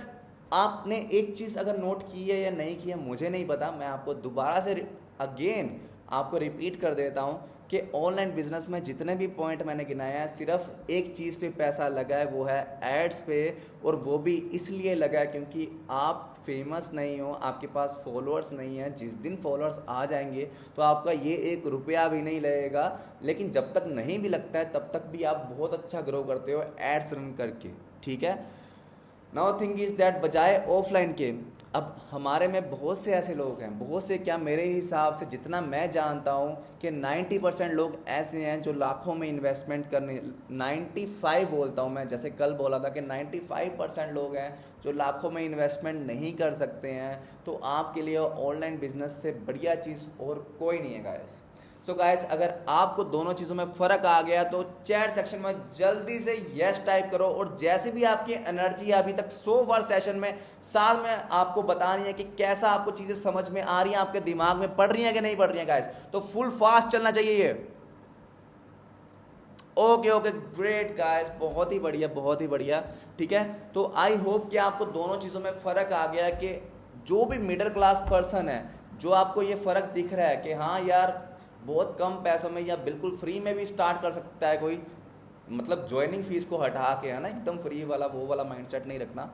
आपने एक चीज़ अगर नोट की है या नहीं की है मुझे नहीं पता, मैं आपको दोबारा से अगेन आपको रिपीट कर देता हूँ कि ऑनलाइन बिजनेस में जितने भी पॉइंट मैंने गिनाया है, सिर्फ एक चीज़ पे पैसा लगा है, वो है एड्स पे। और वो भी इसलिए लगा है क्योंकि आप फेमस नहीं हो, आपके पास फॉलोअर्स नहीं है। जिस दिन फॉलोअर्स आ जाएंगे तो आपका ये 1 रुपया भी नहीं लगेगा, लेकिन जब तक नहीं भी लगता है तब तक भी आप बहुत अच्छा ग्रो करते हो एड्स रन करके, ठीक है? नाउ थिंग इज दैट बजाय ऑफलाइन के, अब हमारे में बहुत से ऐसे लोग हैं, बहुत से क्या, मेरे हिसाब से जितना मैं जानता हूँ कि 90% लोग ऐसे हैं जो लाखों में इन्वेस्टमेंट करने, 95 बोलता हूँ मैं, जैसे कल बोला था कि 95% लोग हैं जो लाखों में इन्वेस्टमेंट नहीं कर सकते हैं। तो आपके लिए ऑनलाइन बिजनेस से बढ़िया चीज़ और कोई नहीं है गाइस। सो गाइस, अगर आपको दोनों चीज़ों में फ़र्क आ गया तो चैट सेक्शन में जल्दी से यस टाइप करो। और जैसे भी आपकी एनर्जी अभी तक 100 बार सेशन में, साल में आपको बतानी है कि कैसा आपको चीज़ें समझ में आ रही हैं, आपके दिमाग में पढ़ रही हैं कि नहीं पढ़ रही हैं गाइस, तो फुल फास्ट चलना चाहिए ये। ओके ओके ग्रेट गाइस, बहुत ही बढ़िया, बहुत ही बढ़िया, ठीक है। तो आई होप कि आपको दोनों चीज़ों में फ़र्क आ गया कि जो भी मिडिल क्लास पर्सन है, जो आपको ये फ़र्क दिख रहा है कि हाँ यार बहुत कम पैसों में या बिल्कुल फ्री में भी स्टार्ट कर सकता है कोई, मतलब ज्वाइनिंग फीस को हटा के, है ना, एकदम फ्री वाला वो वाला माइंडसेट नहीं रखना।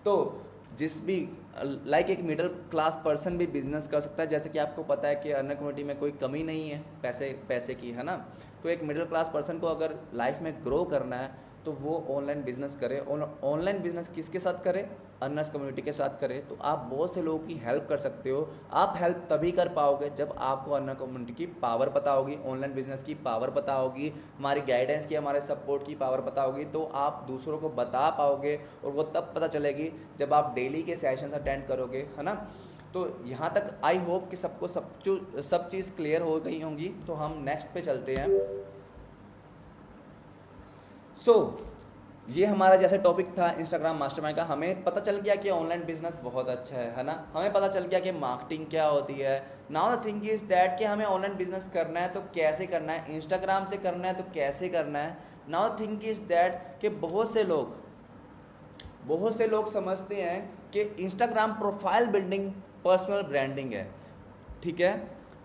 तो जिस भी लाइक एक मिडिल क्लास पर्सन भी बिजनेस कर सकता है। जैसे कि आपको पता है कि अर्नर कम्युनिटी में कोई कमी नहीं है पैसे की, है ना। तो एक मिडिल क्लास पर्सन को अगर लाइफ में ग्रो करना है तो वो ऑनलाइन बिजनेस करे। ऑनलाइन बिजनेस किसके साथ करे? अर्नर्स कम्युनिटी के साथ करे। तो आप बहुत से लोगों की हेल्प कर सकते हो। आप हेल्प तभी कर पाओगे जब आपको अर्नर कम्युनिटी की पावर पता होगी, ऑनलाइन बिजनेस की पावर पता होगी, हमारी गाइडेंस की, हमारे सपोर्ट की पावर पता होगी। तो आप दूसरों को बता पाओगे और वो तब पता चलेगी जब आप डेली के सेशंस अटेंड करोगे, है ना। तो यहाँ तक आई होप कि सबको सब चीज़ क्लियर हो गई होंगी। तो हम नेक्स्ट पे चलते हैं। ये हमारा जैसे टॉपिक था इंस्टाग्राम मास्टरमाइंड का, हमें पता चल गया कि ऑनलाइन बिजनेस बहुत अच्छा है ना। हमें पता चल गया कि मार्केटिंग क्या होती है। Now the thing is that कि हमें ऑनलाइन बिजनेस करना है तो कैसे करना है, इंस्टाग्राम से करना है तो कैसे करना है। Now the thing is that कि बहुत से लोग समझते हैं कि Instagram profile building personal branding है, ठीक है।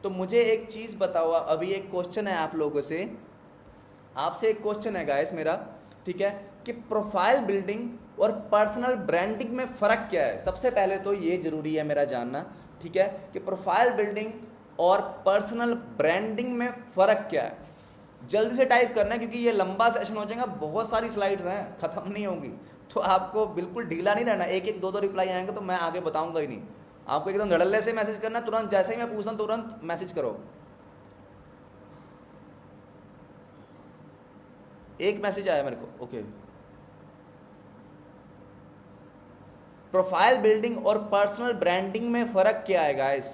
तो मुझे एक चीज़ बताओ, अभी एक क्वेश्चन है आप लोगों से, आपसे एक क्वेश्चन है गाइस मेरा, ठीक है, कि प्रोफाइल बिल्डिंग और पर्सनल ब्रांडिंग में फ़र्क क्या है। सबसे पहले तो ये ज़रूरी है मेरा जानना, ठीक है, कि प्रोफाइल बिल्डिंग और पर्सनल ब्रांडिंग में फ़र्क क्या है। जल्दी से टाइप करना है क्योंकि ये लंबा सेशन हो जाएगा, बहुत सारी स्लाइड्स हैं, ख़त्म नहीं होंगी। तो आपको बिल्कुल ढीला नहीं रहना, एक एक दो रिप्लाई आएंगे तो मैं आगे बताऊंगा ही नहीं। आपको एकदम धड़ल्ले से मैसेज करना, तुरंत जैसे ही मैं पूछता हूँ तुरंत मैसेज करो। एक मैसेज आया मेरे को, ओके। प्रोफाइल बिल्डिंग और पर्सनल ब्रांडिंग में फ़र्क क्या है गाइस?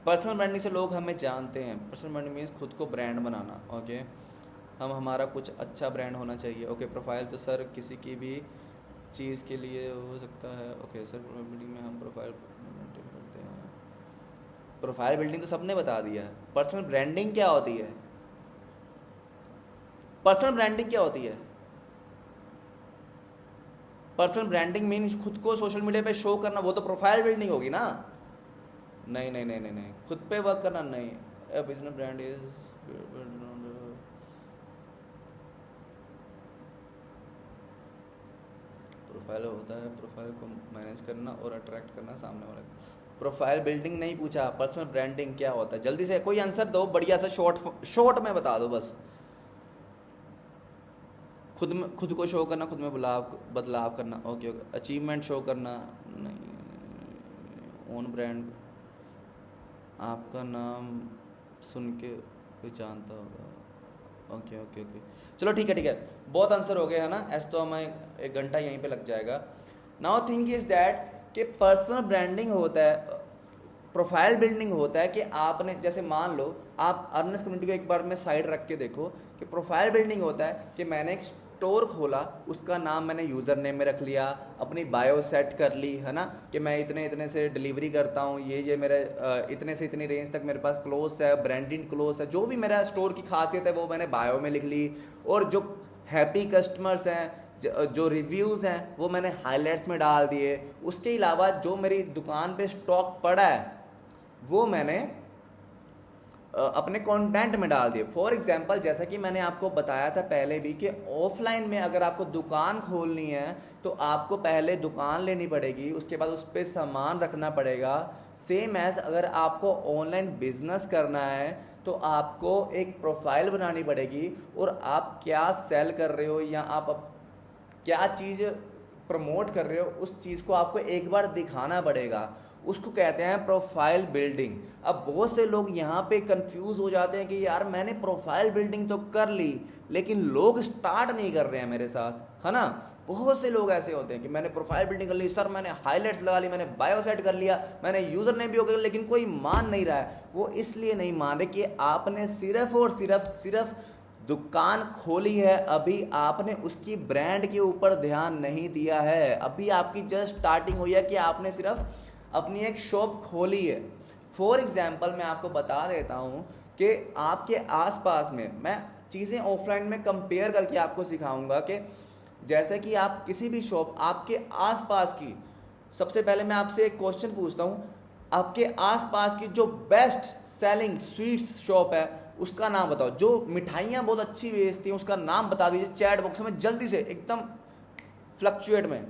पर्सनल ब्रांडिंग से लोग हमें जानते हैं। पर्सनल ब्रांडिंग मीन्स खुद को ब्रांड बनाना, ओके। हमारा कुछ अच्छा ब्रांड होना चाहिए, ओके। प्रोफाइल तो सर किसी की भी चीज़ के लिए हो सकता है, ओके सर। बिल्डिंग में हम प्रोफाइल मेंटेन करते हैं। प्रोफाइल बिल्डिंग तो सबने बता दिया है। पर्सनल ब्रांडिंग क्या होती है? पर्सनल ब्रांडिंग क्या होती है? पर्सनल ब्रांडिंग मीन्स खुद को सोशल मीडिया पे शो करना, वो तो प्रोफाइल बिल्डिंग होगी ना। नहीं नहीं नहीं नहीं नहीं, खुद पे वर्क करना नहीं। ए बिजनेस ब्रांड इज प्रोफाइल होता है, प्रोफाइल को मैनेज करना और अट्रैक्ट करना सामने वाले को। प्रोफाइल बिल्डिंग नहीं पूछा, पर्सनल ब्रांडिंग क्या होता है? जल्दी से कोई आंसर दो, बढ़िया सा शॉर्ट में बता दो बस। खुद को शो करना, खुद में बदलाव करना, ओके ओके। अचीवमेंट शो करना नहीं। ओन ब्रांड, आपका नाम सुन के कोई जानता होगा, ओके ओके ओके। चलो ठीक है, बहुत आंसर हो गए, है ना। ऐसे तो हमें 1 घंटा यहीं पे लग जाएगा। नाउ थिंग इज दैट कि पर्सनल ब्रांडिंग होता है, प्रोफाइल बिल्डिंग होता है कि आपने, जैसे मान लो आप अर्नर्स कम्युनिटी को एक बार में साइड रख के देखो कि प्रोफाइल बिल्डिंग होता है कि मैंने एक स्टोर खोला, उसका नाम मैंने यूज़र नेम में रख लिया, अपनी बायो सेट कर ली, है ना, कि मैं इतने इतने से डिलीवरी करता हूँ, ये मेरे इतने से इतनी रेंज तक मेरे पास क्लोथ्स है, ब्रांडेड क्लोथ्स है, जो भी मेरा स्टोर की खासियत है वो मैंने बायो में लिख ली। और जो हैप्पी कस्टमर्स हैं, जो रिव्यूज़ हैं, वो मैंने हाइलाइट्स में डाल दिए। उसके अलावा जो मेरी दुकान पे स्टॉक पड़ा है वो मैंने अपने कंटेंट में डाल दिए। फॉर एग्जांपल, जैसा कि मैंने आपको बताया था पहले भी कि ऑफलाइन में अगर आपको दुकान खोलनी है तो आपको पहले दुकान लेनी पड़ेगी, उसके बाद उस पर सामान रखना पड़ेगा। सेम एज अगर आपको ऑनलाइन बिजनेस करना है तो आपको एक प्रोफाइल बनानी पड़ेगी, और आप क्या सेल कर रहे हो या आप क्या चीज़ प्रमोट कर रहे हो उस चीज़ को आपको एक बार दिखाना पड़ेगा। उसको कहते हैं प्रोफाइल बिल्डिंग। अब बहुत से लोग यहाँ पे कंफ्यूज हो जाते हैं कि यार मैंने प्रोफाइल बिल्डिंग तो कर ली लेकिन लोग स्टार्ट नहीं कर रहे हैं मेरे साथ, है ना। बहुत से लोग ऐसे होते हैं कि मैंने प्रोफाइल बिल्डिंग कर ली सर, मैंने हाइलाइट्स लगा ली, मैंने बायो सेट कर लिया, मैंने यूज़र नेम भी हो गया, लेकिन कोई मान नहीं रहा है। वो इसलिए नहीं मान रहे कि आपने सिर्फ और सिर्फ दुकान खोली है, अभी आपने उसकी ब्रांड के ऊपर ध्यान नहीं दिया है। अभी आपकी जस्ट स्टार्टिंग हुई है कि आपने सिर्फ अपनी एक शॉप खोली है। फॉर एग्जाम्पल मैं आपको बता देता हूँ कि आपके आसपास में, मैं चीज़ें ऑफलाइन में कंपेयर करके आपको सिखाऊंगा कि जैसे कि आप किसी भी शॉप आपके आसपास की, सबसे पहले मैं आपसे एक क्वेश्चन पूछता हूँ, आपके आसपास की जो बेस्ट सेलिंग स्वीट्स शॉप है उसका नाम बताओ। जो मिठाइयाँ बहुत अच्छी बेचती हैं उसका नाम बता दीजिए चैट बॉक्स में जल्दी से, एकदम फ्लक्चुएट में।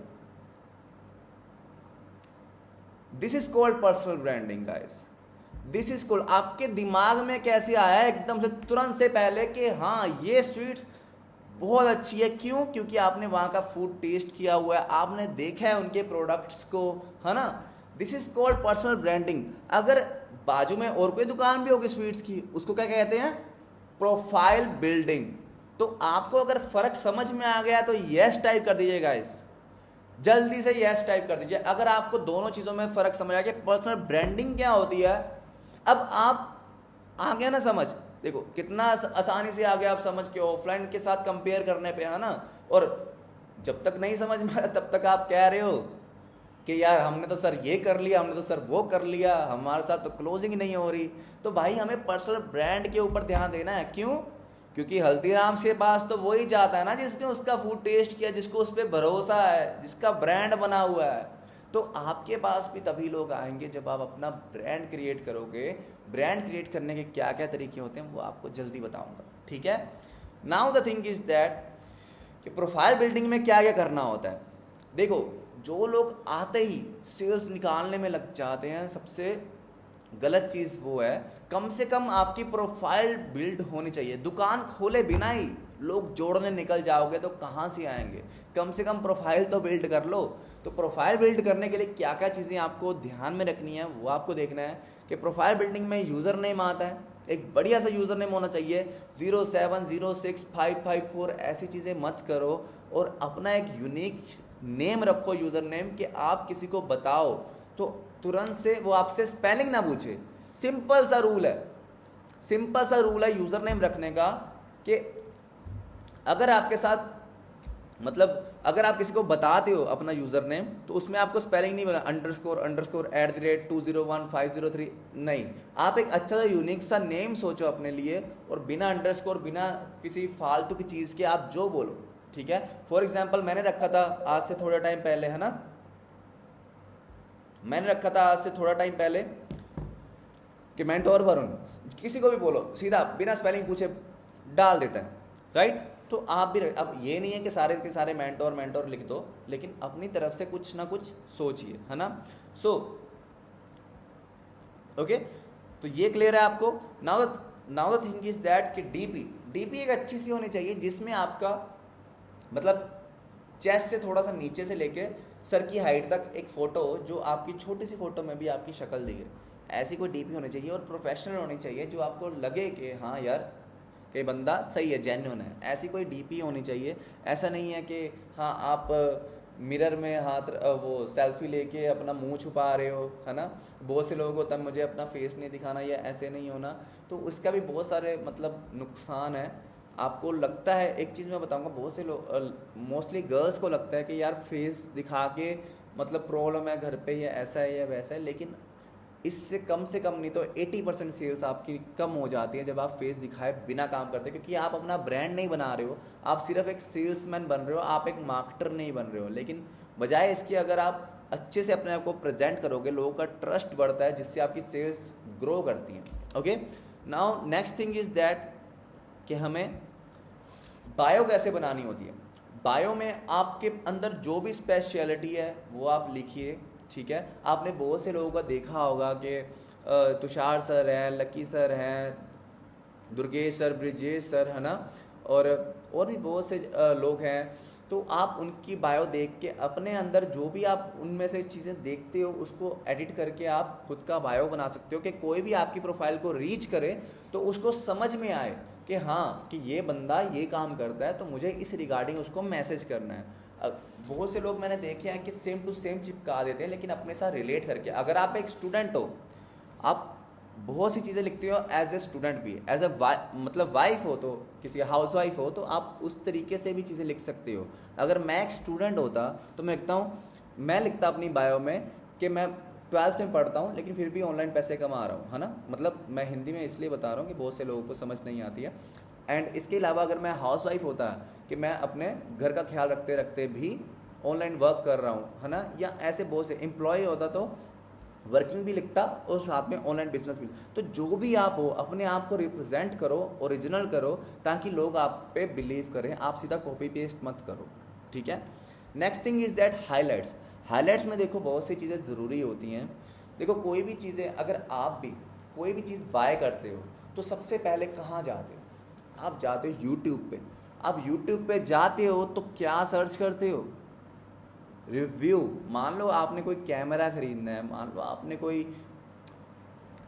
This is called personal branding guys, this is called. आपके दिमाग में कैसे आया है एकदम से तुरंत से पहले कि हाँ ये स्वीट्स बहुत अच्छी है, क्यों? क्योंकि आपने वहाँ का फूड टेस्ट किया हुआ है, आपने देखा है उनके प्रोडक्ट्स को, है ना। This is called personal branding. अगर बाजू में और कोई दुकान भी होगी स्वीट्स की, उसको क्या कहते हैं? Profile building. तो आपको अगर फर्क समझ में आ गया तो यस टाइप कर दीजिए गाइस, जल्दी से यस टाइप कर दीजिए अगर आपको दोनों चीज़ों में फ़र्क समझ आ गया। पर्सनल ब्रांडिंग क्या होती है, अब आप आ गया ना समझ, देखो कितना आसानी से आ गया आप समझ के ऑफलाइन के साथ कंपेयर करने पे, है ना। और जब तक नहीं समझ में आया तब तक आप कह रहे हो कि यार हमने तो सर ये कर लिया, हमने तो सर वो कर लिया, हमारे साथ तो क्लोजिंग नहीं हो रही। तो भाई हमें पर्सनल ब्रांड के ऊपर ध्यान देना है। क्यों? क्योंकि हल्दीराम के पास तो वही जाता है ना जिसने उसका फूड टेस्ट किया, जिसको उस पर भरोसा है, जिसका ब्रांड बना हुआ है। तो आपके पास भी तभी लोग आएंगे जब आप अपना ब्रांड क्रिएट करोगे। ब्रांड क्रिएट करने के क्या क्या तरीके होते हैं वो आपको जल्दी बताऊंगा, ठीक है। Now the thing is that कि प्रोफाइल बिल्डिंग में क्या क्या करना होता है। देखो, जो लोग आते ही सेल्स निकालने में लग जाते हैं, सबसे गलत चीज़ वो है, कम से कम आपकी प्रोफाइल बिल्ड होनी चाहिए। दुकान खोले बिना ही लोग जोड़ने निकल जाओगे तो कहाँ से आएंगे? कम से कम प्रोफाइल तो बिल्ड कर लो। तो प्रोफाइल बिल्ड करने के लिए क्या क्या चीज़ें आपको ध्यान में रखनी है वो आपको देखना है कि प्रोफाइल बिल्डिंग में यूज़र नेम आता है, एक बढ़िया सा यूज़र नेम होना चाहिए। 0706554 ऐसी चीज़ें मत करो, और अपना एक यूनिक नेम रखो यूज़र नेम, कि आप किसी को बताओ तो तुरंत से वो आपसे स्पेलिंग ना पूछे। सिंपल सा रूल है, सिंपल सा रूल है यूज़र नेम रखने का, कि अगर आपके साथ, मतलब अगर आप किसी को बताते हो अपना यूज़र नेम तो उसमें आपको स्पेलिंग नहीं बोला _ @201503 नहीं। आप एक अच्छा सा यूनिक सा नेम सोचो अपने लिए, और बिना अंडरस्कोर, बिना किसी फालतू की चीज़ के आप जो बोलो, ठीक है। फॉर एग्जाम्पल मैंने रखा था आज से थोड़ा टाइम पहले, है ना, मैंने रखा था आज से थोड़ा टाइम पहले कि मेंटोर वरुण, किसी को भी बोलो सीधा बिना स्पेलिंग पूछे डाल देता है, राइट। तो आप भी, अब ये नहीं है कि सारे के सारे मेंटोर लिख दो, लेकिन अपनी तरफ से कुछ ना कुछ सोचिए, है ना। सो ओके, तो ये क्लियर है आपको। Now the thing is that कि डीपी एक अच्छी सी होनी चाहिए जिसमें आपका मतलब चेस्ट से थोड़ा सा नीचे से लेके सर की हाइट तक एक फ़ोटो हो, जो आपकी छोटी सी फ़ोटो में भी आपकी शक्ल दिखे। ऐसी कोई डीपी होनी चाहिए, और प्रोफेशनल होनी चाहिए, जो आपको लगे कि हाँ यार कि बंदा सही है, जेन्युइन है। ऐसी कोई डीपी होनी चाहिए। ऐसा नहीं है कि हाँ आप मिरर में हाथ वो सेल्फी लेके अपना मुंह छुपा रहे हो, है ना। बहुत से लोगों को तब मुझे अपना फेस नहीं दिखाना, या ऐसे नहीं होना, तो उसका भी बहुत सारे मतलब नुकसान है। आपको लगता है, एक चीज़ मैं बताऊंगा, बहुत से लोग, मोस्टली गर्ल्स को लगता है कि यार फेस दिखा के मतलब प्रॉब्लम है घर पे, या ऐसा है या वैसा है, लेकिन इससे कम से कम नहीं तो 80% सेल्स आपकी कम हो जाती है जब आप फेस दिखाए बिना काम करते, क्योंकि आप अपना ब्रांड नहीं बना रहे हो, आप सिर्फ एक सेल्समैन बन रहे हो, आप एक मार्केटर नहीं बन रहे हो। लेकिन बजाय इसके अगर आप अच्छे से अपने आप को प्रेजेंट करोगे, लोगों का ट्रस्ट बढ़ता है, जिससे आपकी सेल्स ग्रो करती हैं। Okay, now next thing is that कि हमें बायो कैसे बनानी होती है। बायो में आपके अंदर जो भी स्पेशलिटी है वो आप लिखिए, ठीक है। आपने बहुत से लोगों का देखा होगा कि तुषार सर हैं, लकी सर हैं, दुर्गेश सर, ब्रिजेश सर, है ना, और भी बहुत से लोग हैं। तो आप उनकी बायो देख के अपने अंदर जो भी आप उनमें से चीज़ें देखते हो उसको एडिट करके आप खुद का बायो बना सकते हो, कि कोई भी आपकी प्रोफाइल को रीच करे तो उसको समझ में आए कि हाँ कि ये बंदा ये काम करता है, तो मुझे इस रिगार्डिंग उसको मैसेज करना है। बहुत से लोग मैंने देखे हैं कि सेम टू सेम चिपका देते हैं, लेकिन अपने साथ रिलेट करके। अगर आप एक स्टूडेंट हो, आप बहुत सी चीज़ें लिखते हो एज ए स्टूडेंट भी, एज ए मतलब वाइफ हो, तो किसी हाउस वाइफ हो तो आप उस तरीके से भी चीज़ें लिख सकते हो। अगर मैं एक स्टूडेंट होता तो मैं लिखता अपनी बायो में कि मैं 12th में पढ़ता हूँ लेकिन फिर भी ऑनलाइन पैसे कमा रहा हूँ, है ना। मतलब मैं हिंदी में इसलिए बता रहा हूँ कि बहुत से लोगों को समझ नहीं आती है। एंड इसके अलावा अगर मैं हाउस वाइफ होता कि मैं अपने घर का ख्याल रखते रखते भी ऑनलाइन वर्क कर रहा हूँ, है ना, या ऐसे बहुत से एम्प्लॉय होता तो वर्किंग भी लिखता और साथ में ऑनलाइन बिजनेस भी। तो जो भी आप हो अपने आप को रिप्रेजेंट करो, ओरिजिनल करो, ताकि लोग आप पे बिलीव करें। आप सीधा कॉपी पेस्ट मत करो, ठीक है। Next thing is that highlights. Highlights में देखो बहुत सी चीज़ें ज़रूरी होती हैं। देखो कोई भी चीज़ें, अगर आप भी कोई भी चीज़ बाय करते हो तो सबसे पहले कहाँ जाते हो? आप जाते हो यूट्यूब पे। आप यूट्यूब पे जाते हो तो क्या सर्च करते हो? रिव्यू। मान लो आपने कोई कैमरा खरीदना है, मान लो आपने कोई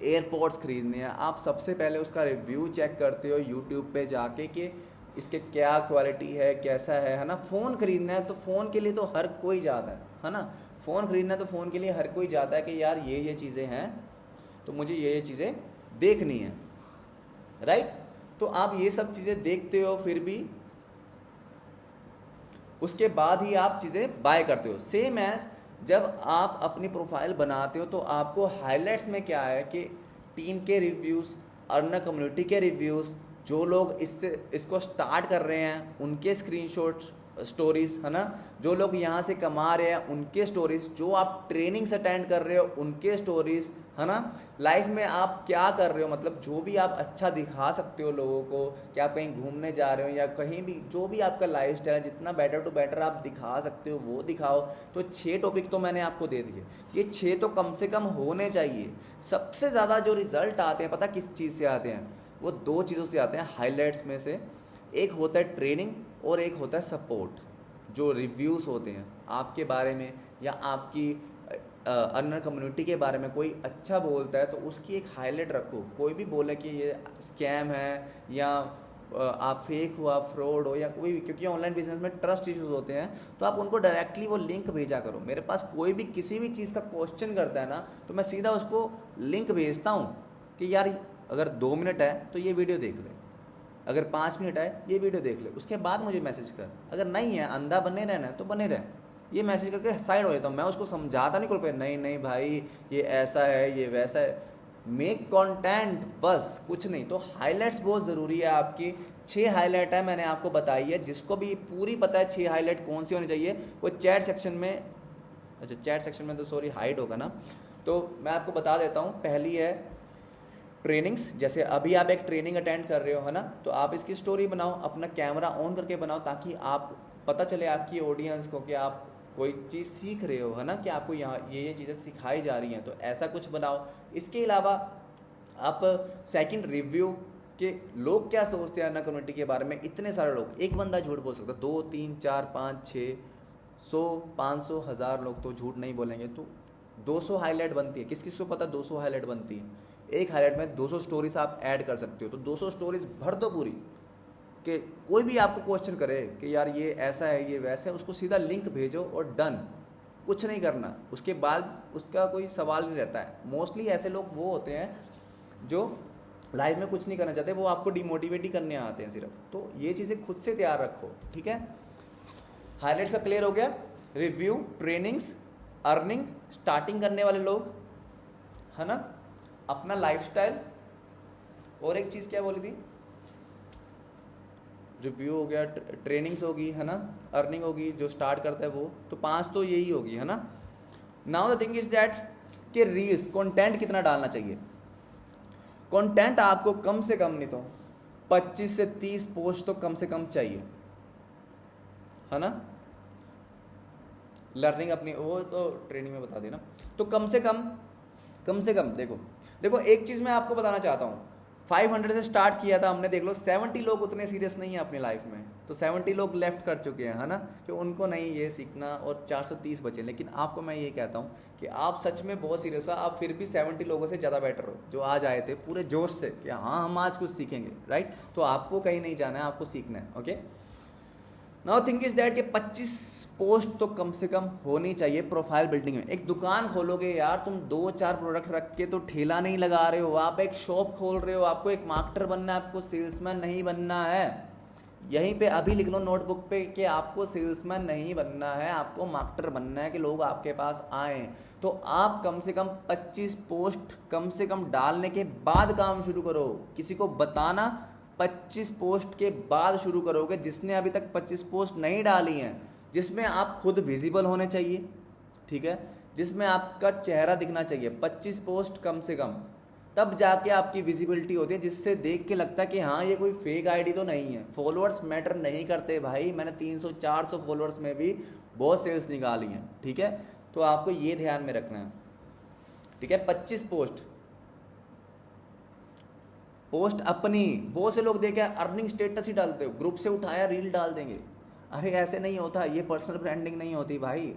एयरपोर्ट्स खरीदने हैं, आप सबसे पहले उसका रिव्यू चेक करते हो यूट्यूब पे जाके कि इसके क्या क्वालिटी है, कैसा है ना। फ़ोन खरीदना है तो फ़ोन के लिए तो हर कोई जाता है ना। फ़ोन खरीदना है तो फ़ोन के लिए हर कोई जाता है कि यार ये चीज़ें हैं तो मुझे ये चीज़ें देखनी है, राइट। तो आप ये सब चीज़ें देखते हो, फिर भी उसके बाद ही आप चीज़ें बाय करते हो। सेम एज जब आप अपनी प्रोफाइल बनाते हो तो आपको हाइलाइट्स में क्या है कि टीम के रिव्यूज़, अर्नर कम्युनिटी के रिव्यूज़, जो लोग इसको स्टार्ट कर रहे हैं उनके स्क्रीनशॉट्स, स्टोरीज़, है ना, जो लोग यहाँ से कमा रहे हैं उनके स्टोरीज़, जो आप ट्रेनिंग्स अटेंड कर रहे हो उनके स्टोरीज़, है ना। लाइफ में आप क्या कर रहे हो, मतलब जो भी आप अच्छा दिखा सकते हो लोगों को कि आप कहीं घूमने जा रहे हो या कहीं भी, जो भी आपका लाइफ स्टाइल जितना बेटर टू बेटर आप दिखा सकते हो वो दिखाओ। तो 6 टॉपिक तो मैंने आपको दे दिए, ये 6 तो कम से कम होने चाहिए। सबसे ज़्यादा जो रिजल्ट आते हैं पता किस चीज़ से आते हैं? वो 2 चीज़ों से आते हैं हाईलाइट्स में से। एक होता है ट्रेनिंग और एक होता है सपोर्ट। जो रिव्यूज़ होते हैं आपके बारे में या आपकी अर्नर कम्युनिटी के बारे में, कोई अच्छा बोलता है तो उसकी एक हाईलाइट रखो। कोई भी बोले कि ये स्कैम है या आप फेक हो, आप फ्रॉड हो या कोई भी, क्योंकि ऑनलाइन बिजनेस में ट्रस्ट इश्यूज होते हैं, तो आप उनको डायरेक्टली वो लिंक भेजा करो। मेरे पास कोई भी किसी भी चीज़ का क्वेश्चन करता है ना तो मैं सीधा उसको लिंक भेजता हूँ कि यार अगर 2 मिनट है तो ये वीडियो देख ले, अगर 5 मिनट है ये वीडियो देख ले, उसके बाद मुझे मैसेज कर। अगर नहीं है, अंधा बने रहना है तो बने रहे, ये मैसेज करके साइड हो जाता हूँ। मैं उसको समझाता नहीं, कोई नहीं नहीं भाई ये ऐसा है ये वैसा है, मेक कंटेंट, बस कुछ नहीं। तो हाईलाइट्स बहुत ज़रूरी है आपकी। 6 हाईलाइट है मैंने आपको बताई है, जिसको भी पूरी पता है 6 हाईलाइट कौन सी होनी चाहिए वो चैट सेक्शन में, अच्छा चैट सेक्शन में तो सॉरी हाइड होगा ना, तो मैं आपको बता देता हूँ। पहली है ट्रेनिंग्स। जैसे अभी आप एक ट्रेनिंग अटेंड कर रहे हो, है ना, तो आप इसकी स्टोरी बनाओ, अपना कैमरा ऑन करके बनाओ, ताकि आप पता चले आपकी ऑडियंस को कि आप कोई चीज़ सीख रहे हो, है ना, कि आपको यहाँ ये चीज़ें सिखाई जा रही हैं, तो ऐसा कुछ बनाओ। इसके अलावा आप सेकंड रिव्यू कि लोग क्या सोचते हैं ना कम्युनिटी के बारे में। इतने सारे लोग, एक बंदा झूठ बोल सकता है, 2 3 4 5 6 100 500 1000 लोग तो झूठ नहीं बोलेंगे। तो 200 हाईलाइट बनती है, किस किस को पता 200 हाईलाइट बनती है। एक हाईलाइट में 200 स्टोरीज आप ऐड कर सकते हो, तो 200 स्टोरीज भर दो पूरी, कि कोई भी आपको क्वेश्चन करे कि यार ये ऐसा है ये वैसा है, उसको सीधा लिंक भेजो और डन, कुछ नहीं करना। उसके बाद उसका कोई सवाल नहीं रहता है। मोस्टली ऐसे लोग वो होते हैं जो लाइफ में कुछ नहीं करना चाहते, वो आपको डिमोटिवेट ही करने आते हैं सिर्फ। तो ये चीज़ें खुद से तैयार रखो, ठीक है। हाईलाइट्स का क्लियर हो गया। रिव्यू, ट्रेनिंग्स, अर्निंग, स्टार्टिंग करने वाले लोग, है ना, अपना लाइफस्टाइल, और एक चीज़ क्या बोली थी, रिव्यू हो गया, ट्रेनिंग्स होगी, है ना, अर्निंग होगी, जो स्टार्ट करता है वो, तो 5 तो यही होगी, है ना। Now the thing is that कि रील्स कंटेंट कितना डालना चाहिए। कंटेंट आपको कम से कम नहीं तो 25 से 30 पोस्ट तो कम से कम चाहिए, है ना। लर्निंग अपनी वो तो ट्रेनिंग में बता देना। तो कम से कम देखो एक चीज़ मैं आपको बताना चाहता हूँ, 500 से स्टार्ट किया था हमने, देख लो 70 लोग उतने सीरियस नहीं है अपनी लाइफ में, तो 70 लोग लेफ्ट कर चुके हैं, है ना, कि उनको नहीं ये सीखना, और 430 बचे। लेकिन आपको मैं ये कहता हूँ कि आप सच में बहुत सीरियस हो, आप फिर भी 70 लोगों से ज़्यादा बेटर हो, जो आज आए थे पूरे जोश से कि हाँ हम आज कुछ सीखेंगे, राइट। तो आपको कहीं नहीं जाना है, आपको सीखना है, okay. Now think is that कि 25 पोस्ट तो कम से कम होनी चाहिए प्रोफाइल बिल्डिंग में। एक दुकान खोलोगे यार तुम, 2-4 प्रोडक्ट रख के तो ठेला नहीं लगा रहे हो, आप एक शॉप खोल रहे हो, आपको एक मार्केटर बनना है, आपको सेल्समैन नहीं बनना है। यहीं पे अभी लिख लो नोटबुक पे कि आपको सेल्समैन नहीं बनना है, आपको मार्केटर बनना है, कि लोग आपके पास आए। तो आप कम से कम 25 पोस्ट कम से कम डालने के बाद काम शुरू करो। किसी को बताना 25 पोस्ट के बाद शुरू करोगे। जिसने अभी तक 25 पोस्ट नहीं डाली हैं, जिसमें आप खुद विजिबल होने चाहिए, ठीक है, जिसमें आपका चेहरा दिखना चाहिए, 25 पोस्ट कम से कम, तब जाके आपकी विजिबिलिटी होती है, जिससे देख के लगता है कि हाँ ये कोई फेक आईडी तो नहीं है। फॉलोअर्स मैटर नहीं करते भाई, मैंने 300-400 फॉलोअर्स में भी बहुत सेल्स निकाली हैं, ठीक है। तो आपको ये ध्यान में रखना है, ठीक है। 25 पोस्ट अपनी, बहुत से लोग देखे अर्निंग स्टेटस ही डालते हो, ग्रुप से उठाया रील डाल देंगे। अरे ऐसे नहीं होता, ये पर्सनल ब्रांडिंग नहीं होती भाई।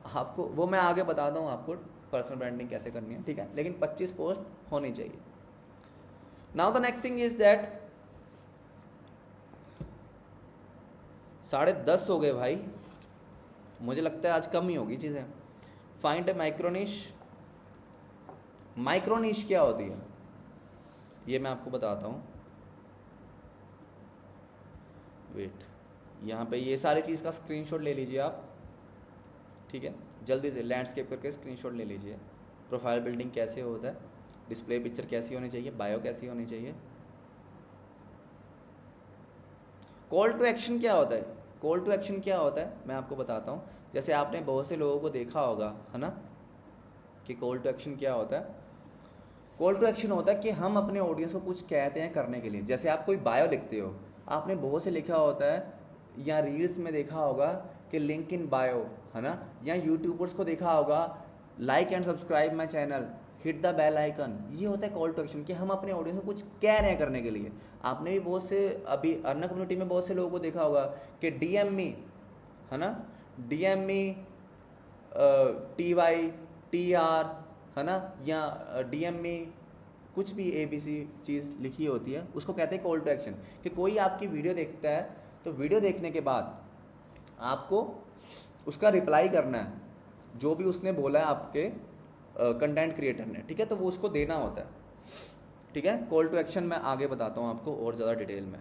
आपको वो मैं आगे बताता हूँ आपको पर्सनल ब्रांडिंग कैसे करनी है, ठीक है। लेकिन 25 पोस्ट होनी चाहिए। Now the next thing is that 10:30 हो गए भाई, मुझे लगता है आज कम ही होगी चीज़ें। फाइंड ए माइक्रोनिश। माइक्रोनिश क्या होती है ये मैं आपको बताता हूँ। वेट, यहाँ पे ये सारी चीज़ का स्क्रीनशॉट ले लीजिए आप, ठीक है, जल्दी से लैंडस्केप करके स्क्रीनशॉट ले लीजिए। प्रोफाइल बिल्डिंग कैसे होता है, डिस्प्ले पिक्चर कैसी होनी चाहिए, बायो कैसी होनी चाहिए। कॉल टू एक्शन क्या होता है, कॉल टू एक्शन क्या होता है मैं आपको बताता हूँ। जैसे आपने बहुत से लोगों को देखा होगा, है ना, कि कॉल टू एक्शन क्या होता है। कॉल टू एक्शन होता है कि हम अपने ऑडियंस को कुछ कहते हैं करने के लिए। जैसे आप कोई बायो लिखते हो, आपने बहुत से लिखा होता है, या रील्स में देखा होगा कि लिंक इन बायो, है ना, या यूट्यूबर्स को देखा होगा like and subscribe my channel, hit the bell icon. ये होता है कॉल टू एक्शन, कि हम अपने ऑडियंस को कुछ कह रहे हैं करने के लिए। आपने भी बहुत से अभी अर्न कम्युनिटी में बहुत से लोगों को देखा होगा कि DM मी, है ना, DM मी TY TR, है ना, या DM में कुछ भी ABC चीज़ लिखी होती है, उसको कहते हैं कॉल टू एक्शन। कि कोई आपकी वीडियो देखता है तो वीडियो देखने के बाद आपको उसका रिप्लाई करना है, जो भी उसने बोला है आपके कंटेंट क्रिएटर ने, ठीक है, तो वो उसको देना होता है, ठीक है। कॉल टू एक्शन मैं आगे बताता हूँ आपको और ज़्यादा डिटेल में।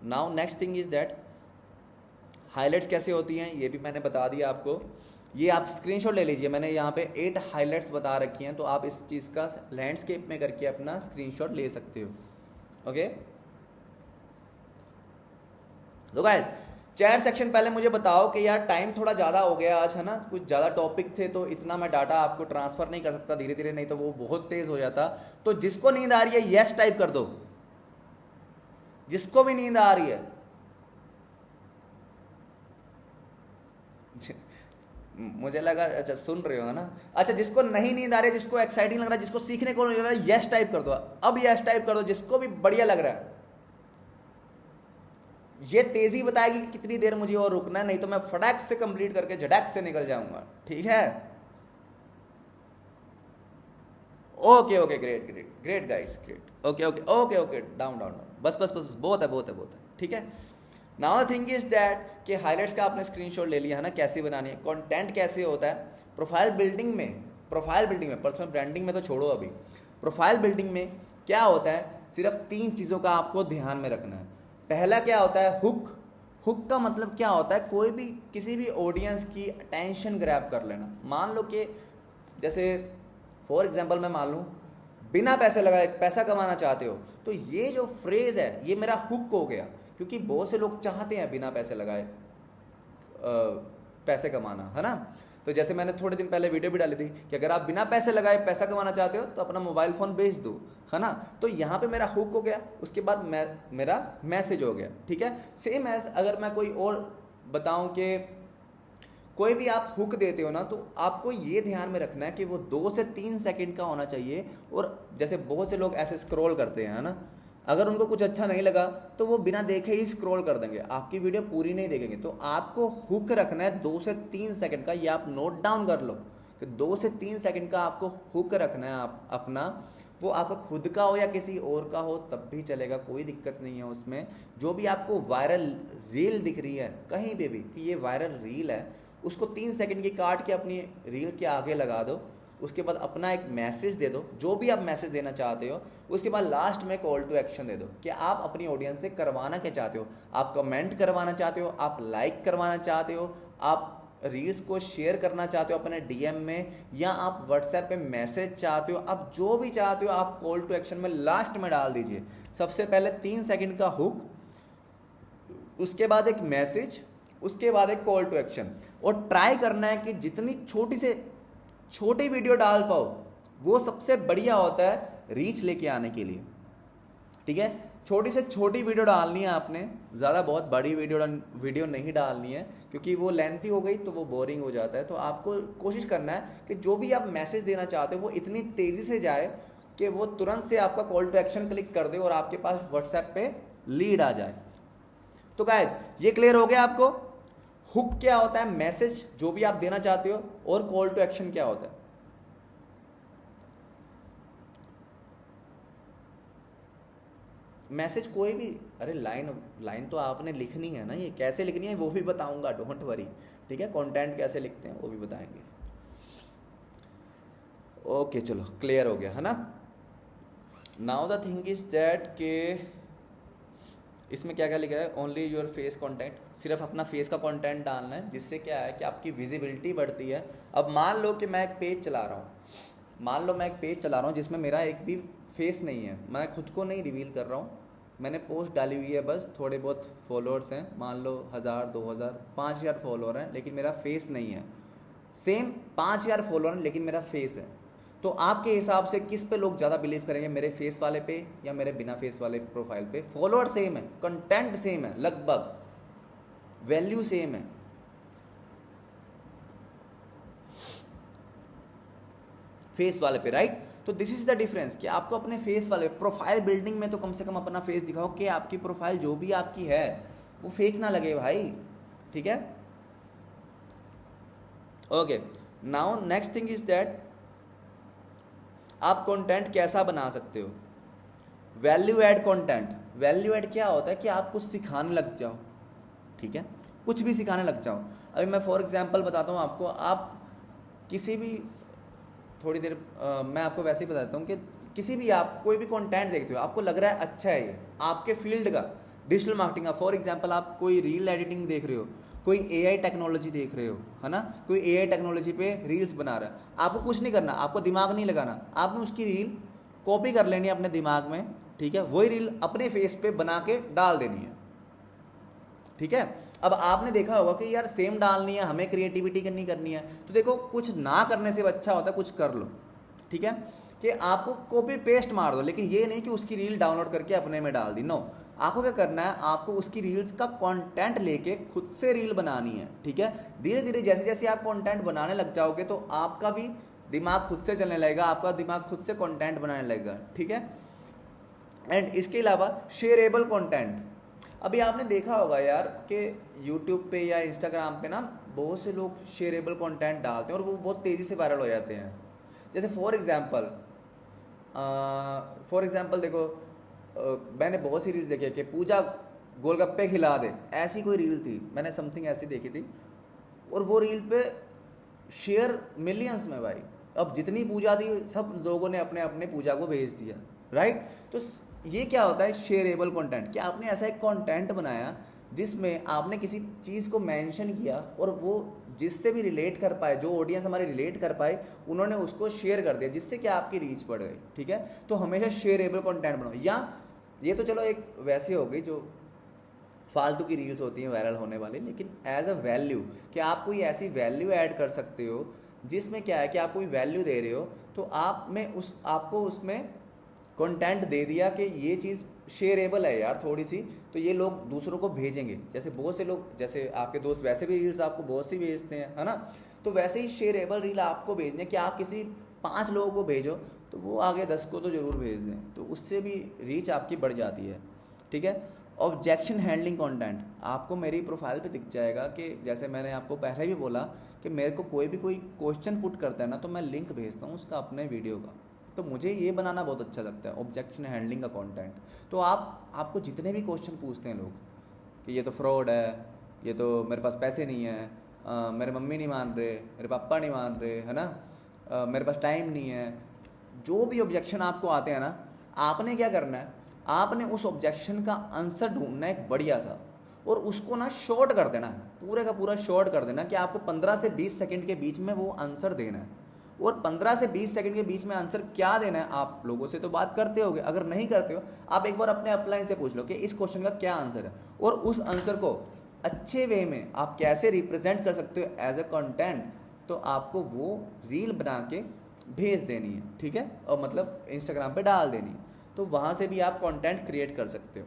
Now next thing is that highlights कैसे होती हैं, ये भी मैंने बता दिया आपको। ये आप स्क्रीनशॉट ले लीजिए, मैंने यहाँ पे 8 हाइलाइट्स बता रखी हैं, तो आप इस चीज़ का लैंडस्केप में करके अपना स्क्रीनशॉट ले सकते हो, ओके। तो गाइस चैट सेक्शन पहले मुझे बताओ कि यार टाइम थोड़ा ज़्यादा हो गया आज, है ना, कुछ ज़्यादा टॉपिक थे, तो इतना मैं डाटा आपको ट्रांसफ़र नहीं कर सकता धीरे धीरे, नहीं तो वो बहुत तेज़ हो जाता। तो जिसको नींद आ रही है यस टाइप कर दो, जिसको भी नींद आ रही है। मुझे लगा अच्छा सुन रहे हो, है ना। अच्छा जिसको नहीं नींद आ रही है, जिसको एक्साइटिंग लग रहा है, जिसको सीखने को लग रहा है, यस टाइप कर दो। अब यस टाइप कर दो जिसको भी बढ़िया लग रहा है। ये तेजी बताएगी कि कितनी देर मुझे और रुकना है, नहीं तो मैं फटाक से कंप्लीट करके झटाक से निकल जाऊंगा, ठीक है। Okay okay, great great great guys, great, okay okay okay okay, down down down, बस बस बस, बहुत है बहुत है बहुत है, ठीक है। Now the thing is that कि हाइलाइट्स का आपने स्क्रीनशॉट ले लिया, है ना, कैसे बनानी है, कंटेंट कैसे होता है प्रोफाइल बिल्डिंग में। पर्सनल ब्रांडिंग में तो छोड़ो, अभी प्रोफाइल बिल्डिंग में क्या होता है सिर्फ 3 चीज़ों का आपको ध्यान में रखना है। पहला क्या होता है, हुक। हुक का मतलब क्या होता है, कोई भी किसी भी ऑडियंस की अटेंशन ग्रैब कर लेना। मान लो कि जैसे फॉर एग्जांपल मैं मान लूँ बिना पैसे लगाए पैसा कमाना चाहते हो, तो ये जो फ्रेज है ये मेरा हुक हो गया, क्योंकि बहुत से लोग चाहते हैं बिना पैसे लगाए पैसे कमाना, है ना। तो जैसे मैंने थोड़े दिन पहले वीडियो भी डाली थी कि अगर आप बिना पैसे लगाए पैसा कमाना चाहते हो तो अपना मोबाइल फ़ोन बेच दो, है ना। तो यहाँ पे मेरा हुक हो गया, उसके बाद मेरा मैसेज हो गया, ठीक है। सेम एज अगर मैं कोई और बताऊं कि कोई भी आप हुक देते हो ना, तो आपको ये ध्यान में रखना है कि वो 2 से 3 सेकंड का होना चाहिए। और जैसे बहुत से लोग ऐसे स्क्रॉल करते हैं, है ना, अगर उनको कुछ अच्छा नहीं लगा तो वो बिना देखे ही स्क्रॉल कर देंगे, आपकी वीडियो पूरी नहीं देखेंगे। तो आपको हुक रखना है 2 से 3 सेकंड का, ये आप नोट डाउन कर लो कि 2 से 3 सेकंड का आपको हुक रखना है आप अपना। वो आपका खुद का हो या किसी और का हो तब भी चलेगा, कोई दिक्कत नहीं है उसमें। जो भी आपको वायरल रील दिख रही है कहीं पे भी कि ये वायरल रील है, उसको 3 सेकंड की काट के अपनी रील के आगे लगा दो। उसके बाद अपना एक मैसेज दे दो, जो भी आप मैसेज देना चाहते हो। उसके बाद लास्ट में कॉल टू एक्शन दे दो कि आप अपनी ऑडियंस से करवाना क्या चाहते हो। आप कमेंट करवाना चाहते हो, आप लाइक करवाना चाहते हो, आप रील्स को शेयर करना चाहते हो अपने डीएम में, या आप व्हाट्सएप पे मैसेज चाहते हो, आप जो भी चाहते हो आप कॉल टू एक्शन में लास्ट में डाल दीजिए। सबसे पहले 3 सेकंड का हुक, उसके बाद एक मैसेज, उसके बाद एक कॉल टू एक्शन। और ट्राई करना है कि जितनी छोटी से छोटी वीडियो डाल पाओ, वो सबसे बढ़िया होता है रीच लेके आने के लिए, ठीक है। छोटी से छोटी वीडियो डालनी है आपने, ज़्यादा बहुत बड़ी वीडियो नहीं डालनी है, क्योंकि वो लेंथी हो गई तो वो बोरिंग हो जाता है। तो आपको कोशिश करना है कि जो भी आप मैसेज देना चाहते हो वो इतनी तेज़ी से जाए कि वो तुरंत से आपका कॉल टू एक्शन क्लिक कर दे और आपके पास व्हाट्सएप पे लीड आ जाए। तो गाइस ये क्लियर हो गया आपको, हुक क्या होता है, मैसेज जो भी आप देना चाहते हो, और कॉल टू एक्शन क्या होता है। मैसेज कोई भी, अरे लाइन तो आपने लिखनी है ना, ये कैसे लिखनी है वो भी बताऊंगा, डोंट वरी, ठीक है। कंटेंट कैसे लिखते हैं वो भी बताएंगे। ओके चलो क्लियर हो गया, है ना। Now the thing is that के इसमें क्या क्या लिखा है, ओनली योर फेस कंटेंट, सिर्फ अपना फेस का कंटेंट डालना है, जिससे क्या है कि आपकी विजिबिलिटी बढ़ती है। अब मान लो कि मैं एक पेज चला रहा हूँ, जिसमें मेरा एक भी फेस नहीं है, मैं खुद को नहीं रिवील कर रहा हूँ, मैंने पोस्ट डाली हुई है, बस थोड़े बहुत फॉलोअर्स हैं, मान लो 1000 2000 5000 फॉलोअर हैं, लेकिन मेरा फेस नहीं है। सेम 5000 फॉलोअर हैं लेकिन मेरा फेस है। तो आपके हिसाब से किस पे लोग ज़्यादा बिलीव करेंगे, मेरे फेस वाले पे या मेरे बिना फेस वाले प्रोफाइल पे। फॉलोअर सेम है, कंटेंट सेम है, लगभग वैल्यू सेम है, फेस वाले पे, राइट। तो दिस इज द डिफरेंस कि आपको अपने फेस वाले प्रोफाइल बिल्डिंग में तो कम से कम अपना फेस दिखाओ कि आपकी प्रोफाइल जो भी आपकी है वो फेक ना लगे भाई, ठीक है। Okay now next thing is that आप कंटेंट कैसा बना सकते हो, value add content. Value add क्या होता है कि आप कुछ सिखाने लग जाओ, ठीक है, कुछ भी सिखाने लग जाओ। अभी मैं फॉर एग्जांपल बताता हूँ आपको, आप किसी भी थोड़ी देर मैं आपको वैसे ही बता देता हूँ कि किसी भी आप कोई भी कंटेंट देखते हो, आपको लग रहा है अच्छा है ये आपके फील्ड का, डिजिटल मार्केटिंग का। फॉर एग्जांपल आप कोई रील एडिटिंग देख रहे हो, कोई एआई टेक्नोलॉजी देख रहे हो, है ना, कोई एआई टेक्नोलॉजी पे रील्स बना रहा है, आपको कुछ नहीं करना, आपको दिमाग नहीं लगाना, आपने उसकी रील कॉपी कर लेनी है अपने दिमाग में, ठीक है, वही रील अपने फेस पे बना के डाल देनी है, ठीक है। अब आपने देखा होगा कि यार सेम डालनी है, हमें क्रिएटिविटी करनी है, तो देखो कुछ ना करने से अच्छा होता है कुछ कर लो, ठीक है, कि आपको कॉपी पेस्ट मार दो, लेकिन ये नहीं कि उसकी रील डाउनलोड करके अपने में डाल दी, नो। आपको क्या करना है, आपको उसकी रील्स का कंटेंट लेके खुद से रील बनानी है, ठीक है। धीरे धीरे जैसे जैसे आप कंटेंट बनाने लग जाओगे तो आपका भी दिमाग खुद से चलने लगेगा, आपका दिमाग खुद से कंटेंट बनाने लगेगा, ठीक है। एंड इसके अलावा शेयरेबल कंटेंट, अभी आपने देखा होगा यार कि यूट्यूब पे या इंस्टाग्राम पे ना बहुत से लोग शेयरेबल कंटेंट डालते हैं और वो बहुत तेज़ी से वायरल हो जाते हैं। जैसे फॉर एग्जांपल देखो, मैंने बहुत सी रील्स देखी है कि पूजा गोलगप्पे खिला दे, ऐसी कोई रील थी, मैंने समथिंग ऐसी देखी थी, और वो रील पे शेयर मिलियंस में भाई। अब जितनी पूजा थी सब लोगों ने अपने अपने पूजा को भेज दिया, राइट। तो ये क्या होता है शेयरेबल कंटेंट, कि आपने ऐसा एक कंटेंट बनाया जिसमें आपने किसी चीज़ को मेंशन किया और वो जिससे भी रिलेट कर पाए, जो ऑडियंस हमारे रिलेट कर पाए, उन्होंने उसको शेयर कर दिया, जिससे कि आपकी रीच बढ़ गई। ठीक है, तो हमेशा शेयरेबल कंटेंट बनाओ। या ये तो चलो एक वैसे हो गई जो फालतू की रील्स होती हैं वायरल होने वाली, लेकिन एज अ वैल्यू कि आप कोई ऐसी वैल्यू ऐड कर सकते हो जिसमें क्या है कि आप कोई वैल्यू दे रहे हो, तो आप में उस आपको उसमें कंटेंट दे दिया कि ये चीज़ शेयरेबल है यार थोड़ी सी, तो ये लोग दूसरों को भेजेंगे। जैसे बहुत से लोग, जैसे आपके दोस्त वैसे भी रील्स आपको बहुत सी भेजते हैं, है ना, तो वैसे ही शेयरेबल रील आपको भेजने कि आप किसी 5 लोगों को भेजो तो वो आगे 10 को तो ज़रूर भेज दें, तो उससे भी रीच आपकी बढ़ जाती है। ठीक है। ऑब्जेक्शन हैंडलिंग कंटेंट आपको मेरी प्रोफाइल पे दिख जाएगा कि जैसे मैंने आपको पहले भी बोला कि मेरे को कोई भी कोई क्वेश्चन पुट करता है ना, तो मैं लिंक भेजता हूँ उसका अपने वीडियो का, तो मुझे ये बनाना बहुत अच्छा लगता है ऑब्जेक्शन हैंडलिंग का कंटेंट। तो आपको जितने भी क्वेश्चन पूछते हैं लोग कि ये तो फ्रॉड है, ये तो मेरे पास पैसे नहीं है, मेरे मम्मी नहीं मान रहे, मेरे पापा नहीं मान रहे, है ना, मेरे पास टाइम नहीं है, जो भी ऑब्जेक्शन आपको आते हैं ना, आपने क्या करना है, आपने उस ऑब्जेक्शन का आंसर ढूंढना है एक बढ़िया सा, और उसको ना शॉर्ट कर देना है, पूरे का पूरा शॉर्ट कर देना कि आपको 15 से 20 सेकंड के बीच में वो आंसर देना है। और 15 से 20 सेकंड के बीच में आंसर क्या देना है, आप लोगों से तो बात करते होगे, अगर नहीं करते हो आप एक बार अपने अपलाइन से पूछ लो कि इस क्वेश्चन का क्या आंसर है, और उस आंसर को अच्छे वे में आप कैसे रिप्रेजेंट कर सकते हो एज अ कंटेंट, तो आपको वो रील बना के भेज देनी है। ठीक है, और मतलब इंस्टाग्राम पे डाल देनी है, तो वहाँ से भी आप कंटेंट क्रिएट कर सकते हो।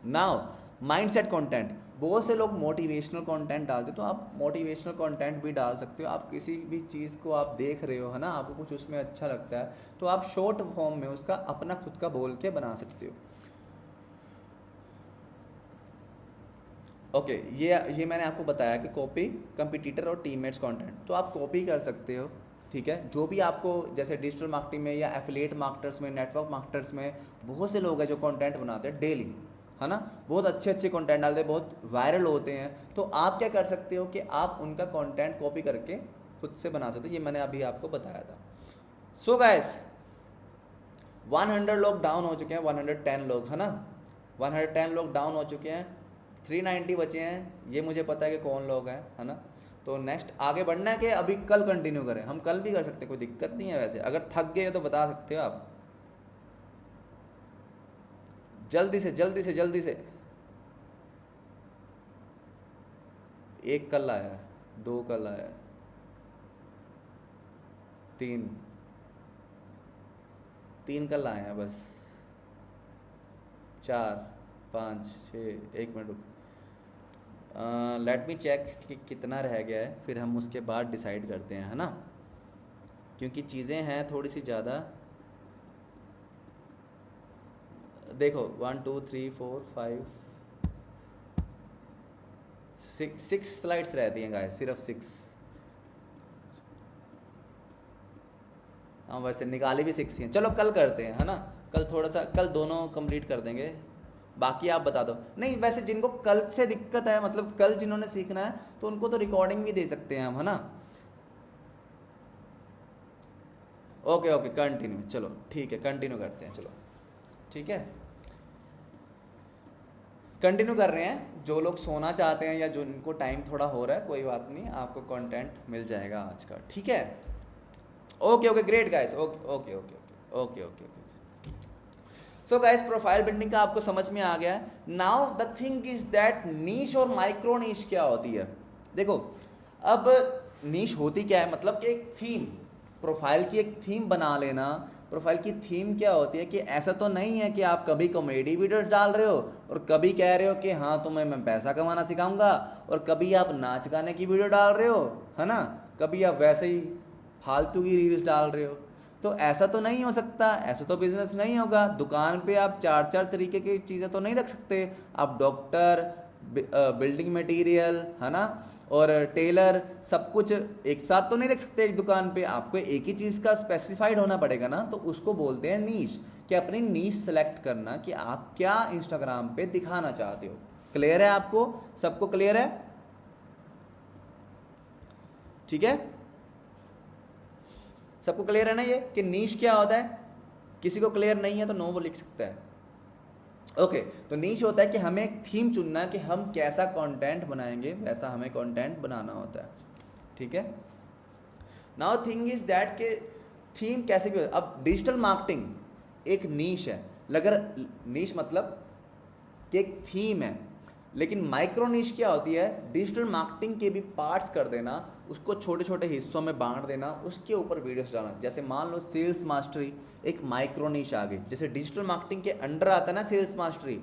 नाउ माइंडसेट कंटेंट, बहुत से लोग मोटिवेशनल कंटेंट डालते, तो आप मोटिवेशनल कंटेंट भी डाल सकते हो। आप किसी भी चीज़ को आप देख रहे हो, है ना, आपको कुछ उसमें अच्छा लगता है, तो आप शॉर्ट फॉर्म में उसका अपना खुद का बोल के बना सकते हो। ओके, ये मैंने आपको बताया कि कॉपी, कंपटीटर और टीममेट्स कंटेंट, तो आप कॉपी कर सकते हो। ठीक है, जो भी आपको, जैसे डिजिटल मार्केटिंग में या एफिलिएट मार्केटर्स में, नेटवर्क मार्केटर्स में बहुत से लोग हैं जो कंटेंट बनाते हैं डेली, है ना, बहुत अच्छे अच्छे कंटेंट डालते हैं, बहुत वायरल होते हैं, तो आप क्या कर सकते हो कि आप उनका कंटेंट कॉपी करके खुद से बना सकते हो। ये मैंने अभी आपको बताया था। सो गाइस 100 लोग डाउन हो चुके हैं, 110 लोग, है ना, 110 लोग डाउन हो चुके हैं, 390 बचे हैं। ये मुझे पता है कि कौन लोग हैं, है ना, तो नेक्स्ट आगे बढ़ना है कि अभी कल कंटिन्यू करें, हम कल भी कर सकते हैं, कोई दिक्कत नहीं है। वैसे अगर थक गए हो तो बता सकते हो आप, जल्दी से जल्दी से जल्दी से। एक कल आया है, 2 कल आया है, 3 कल आए हैं बस, 4 5 6, 1 मिनट रुक, लेट मी चेक कि कितना रह गया है, फिर हम उसके बाद डिसाइड करते हैं, है ना, क्योंकि चीज़ें हैं थोड़ी सी ज़्यादा। देखो 1 2 3 4 5 6 स्लाइड्स रहती हैं गाइस, सिर्फ 6। हाँ वैसे निकाली भी 6 ही हैं, चलो कल करते हैं, है ना, कल थोड़ा सा, कल दोनों कंप्लीट कर देंगे, बाकी आप बता दो। नहीं वैसे जिनको कल से दिक्कत है, मतलब कल जिन्होंने सीखना है, तो उनको तो रिकॉर्डिंग भी दे सकते हैं हम, है ना। ओके ओके कंटिन्यू, चलो ठीक है कंटिन्यू करते हैं, चलो ठीक है कंटिन्यू कर रहे हैं। जो लोग सोना चाहते हैं या जो इनको टाइम थोड़ा हो रहा है, कोई बात नहीं, आपको कंटेंट मिल जाएगा आज का, ठीक है। Okay okay great guys, okay okay okay okay okay okay. So guys profile building का आपको समझ में आ गया है। Now the thing is that niche और माइक्रो नीश क्या होती है। देखो अब नीश होती क्या है, मतलब कि एक थीम, प्रोफाइल की एक थीम बना लेना। प्रोफाइल की थीम क्या होती है कि ऐसा तो नहीं है कि आप कभी कॉमेडी वीडियोस डाल रहे हो और कभी कह रहे हो कि हाँ तुम्हें मैं पैसा कमाना सिखाऊंगा, और कभी आप नाच गाने की वीडियो डाल रहे हो, है ना, कभी आप वैसे ही फालतू की रील्स डाल रहे हो। तो ऐसा तो नहीं हो सकता, ऐसा तो बिजनेस नहीं होगा। दुकान पे आप 4 तरीके की चीज़ें तो नहीं रख सकते। आप डॉक्टर, बिल्डिंग मटेरियल, है ना, और टेलर, सब कुछ एक साथ तो नहीं रख सकते एक दुकान पे। आपको एक ही चीज़ का स्पेसिफाइड होना पड़ेगा ना, तो उसको बोलते हैं नीश। कि अपनी नीश सेलेक्ट करना कि आप क्या इंस्टाग्राम पे दिखाना चाहते हो। क्लियर है आपको, सबको क्लियर है, ठीक है, सबको क्लियर है ना ये कि नीश क्या होता है, किसी को क्लियर नहीं है तो नो वो लिख सकता है। ओके तो नीश होता है कि हमें एक थीम चुनना है कि हम कैसा कंटेंट बनाएंगे, वैसा हमें कंटेंट बनाना होता है, ठीक है। नाउ थिंग इज दैट के थीम कैसे भी हो, अब डिजिटल मार्केटिंग एक नीश है, अगर नीश मतलब कि एक थीम है, लेकिन माइक्रो नीश क्या होती है, डिजिटल मार्केटिंग के भी पार्ट्स कर देना, उसको छोटे छोटे हिस्सों में बांट देना, उसके ऊपर वीडियोस डालना। जैसे मान लो सेल्स मास्टरी एक माइक्रो नीश आ गई, जैसे डिजिटल मार्केटिंग के अंडर आता है ना sales mastery,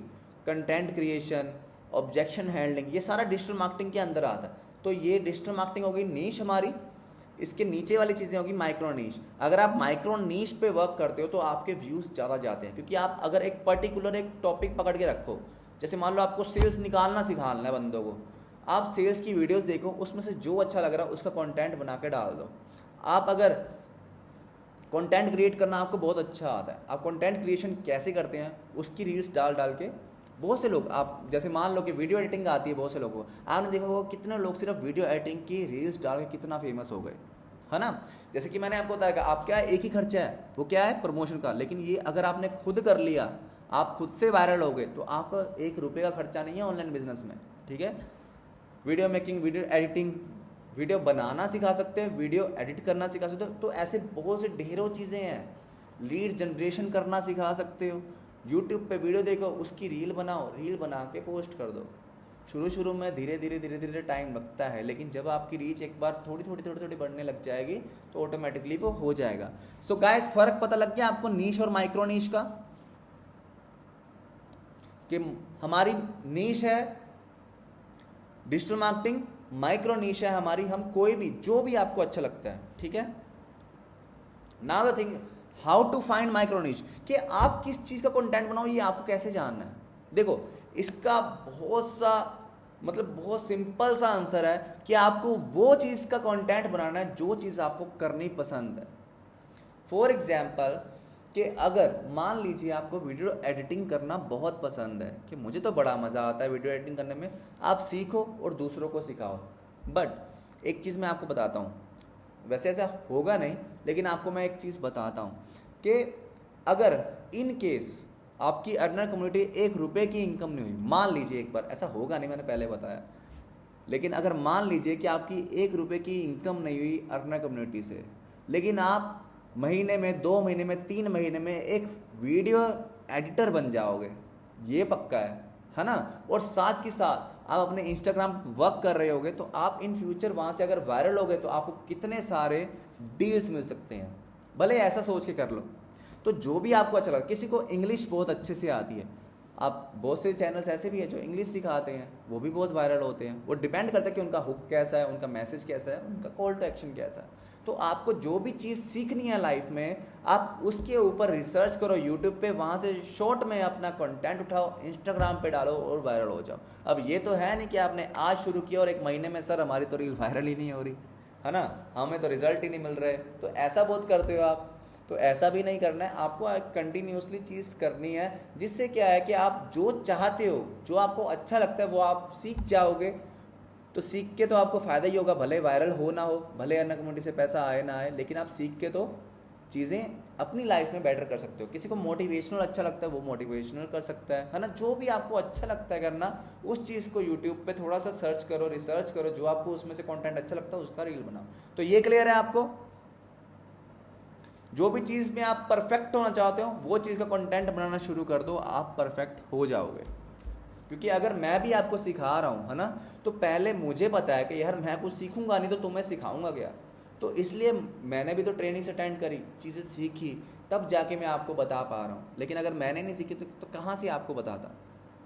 content creation, objection handling, ये सारा डिजिटल मार्केटिंग के अंदर आता है। तो ये डिजिटल मार्केटिंग हो गई नीश हमारी, इसके नीचे वाली चीज़ें होगी माइक्रो नीश। अगर आप माइक्रो नीश पे वर्क करते हो तो आपके व्यूज़ ज़्यादा जाते हैं, क्योंकि आप अगर एक पर्टिकुलर एक टॉपिक पकड़ के रखो, जैसे मान लो आपको सेल्स निकालना सिखाना है बंदों को, आप सेल्स की वीडियोस देखो, उसमें से जो अच्छा लग रहा है उसका कंटेंट बना के डाल दो। आप अगर कंटेंट क्रिएट करना आपको बहुत अच्छा आता है, आप कंटेंट क्रिएशन कैसे करते हैं उसकी रील्स डाल डाल के, बहुत से लोग, आप जैसे मान लो कि वीडियो एडिटिंग आती है बहुत से लोगों को, आपने देखा होगा कितने लोग सिर्फ वीडियो एडिटिंग की रील्स डाल के कितना फेमस हो गए, है ना। जैसे कि मैंने आपको बताया कि आप क्या है, एक ही खर्चा है, वो क्या है, प्रमोशन का। लेकिन ये अगर आपने खुद कर लिया, आप खुद से वायरल हो गए, तो आपका 1 रुपये का खर्चा नहीं है ऑनलाइन बिजनेस में, ठीक है। Video making, video editing, video बनाना सिखा सकते हैं, वीडियो एडिट करना सिखा सकते हो, तो ऐसे बहुत से ढेरों चीज़ें हैं। लीड जनरेशन करना सिखा सकते हो, यूट्यूब पे वीडियो देखो, उसकी रील बनाओ, रील बना के पोस्ट कर दो। शुरू में धीरे धीरे टाइम लगता है, लेकिन जब आपकी रीच एक बार थोड़ी थोड़ी बढ़ने लग जाएगी तो ऑटोमेटिकली वो हो जाएगा। सो गाइस, फर्क पता लग गया आपको नीश और माइक्रो नीश का, कि हमारी नीश है डिजिटल मार्केटिंग, माइक्रो नीश है हमारी, हम कोई भी जो भी आपको अच्छा लगता है, ठीक है। Now the thing, how to find micro niche, कि आप किस चीज़ का कंटेंट बनाओ, ये आपको कैसे जानना है। देखो इसका बहुत सा मतलब बहुत सिंपल सा आंसर है कि आपको वो चीज़ का कंटेंट बनाना है जो चीज़ आपको करनी पसंद है। फॉर एग्जाम्पल कि अगर मान लीजिए आपको वीडियो एडिटिंग करना बहुत पसंद है, कि मुझे तो बड़ा मज़ा आता है वीडियो एडिटिंग करने में, आप सीखो और दूसरों को सिखाओ। बट एक चीज़ मैं आपको बताता हूँ, वैसे ऐसा होगा नहीं, लेकिन आपको मैं एक चीज़ बताता हूँ कि अगर इन केस आपकी अर्नर कम्युनिटी 1 रुपये की इनकम नहीं हुई, मान लीजिए, एक बार, ऐसा होगा नहीं, मैंने पहले बताया, लेकिन अगर मान लीजिए कि आपकी 1 रुपये की इनकम नहीं हुई अर्नर कम्युनिटी से, लेकिन आप महीने में, 2 महीने में, 3 महीने में एक वीडियो एडिटर बन जाओगे, ये पक्का है ना। और साथ के साथ आप अपने इंस्टाग्राम वर्क कर रहे होगे, तो आप इन फ्यूचर वहाँ से अगर वायरल हो गए तो आपको कितने सारे डील्स मिल सकते हैं, भले ऐसा सोच के कर लो। तो जो भी आपको अच्छा लगा, किसी को इंग्लिश बहुत अच्छे से आती है, आप बहुत से चैनल्स ऐसे भी हैं जो इंग्लिश सिखाते हैं, वो भी बहुत वायरल होते हैं। वो डिपेंड करता है कि उनका हुक कैसा है, उनका मैसेज कैसा है, उनका कॉल टू एक्शन कैसा है। तो आपको जो भी चीज़ सीखनी है लाइफ में, आप उसके ऊपर रिसर्च करो यूट्यूब पे, वहाँ से शॉर्ट में अपना कंटेंट उठाओ, इंस्टाग्राम पे डालो और वायरल हो जाओ। अब ये तो है नहीं कि आपने आज शुरू किया और 1 महीने में सर हमारी तो रील वायरल ही नहीं हो रही, है ना, हमें तो रिजल्ट ही नहीं मिल रहे, तो ऐसा बहुत करते हो आप। तो ऐसा भी नहीं करना है, आपको कंटिन्यूसली चीज़ करनी है, जिससे क्या है कि आप जो चाहते हो, जो आपको अच्छा लगता है वो आप सीख जाओगे। तो सीख के तो आपको फ़ायदा ही होगा, भले वायरल हो ना हो, भले अर्न कम्युनिटी से पैसा आए ना आए, लेकिन आप सीख के तो चीज़ें अपनी लाइफ में बेटर कर सकते हो। किसी को मोटिवेशनल अच्छा लगता है वो मोटिवेशनल कर सकता है ना। जो भी आपको अच्छा लगता है करना, उस चीज़ को यूट्यूब पे थोड़ा सा सर्च करो, रिसर्च करो, जो आपको उसमें से कंटेंट अच्छा लगता है उसका रील बनाओ। तो ये क्लियर है आपको। जो भी चीज़ में आप परफेक्ट होना चाहते हो, वो चीज़ का कंटेंट बनाना शुरू कर दो, आप परफेक्ट हो जाओगे। क्योंकि अगर मैं भी आपको सिखा रहा हूँ, है ना, तो पहले मुझे पता है कि यार मैं कुछ सीखूंगा नहीं तो तुम्हें सिखाऊंगा क्या। तो इसलिए मैंने भी तो ट्रेनिंग्स अटेंड करी, चीज़ें सीखी, तब जाके मैं आपको बता पा रहा हूँ। लेकिन अगर मैंने नहीं सीखी तो कहाँ से आपको बताता,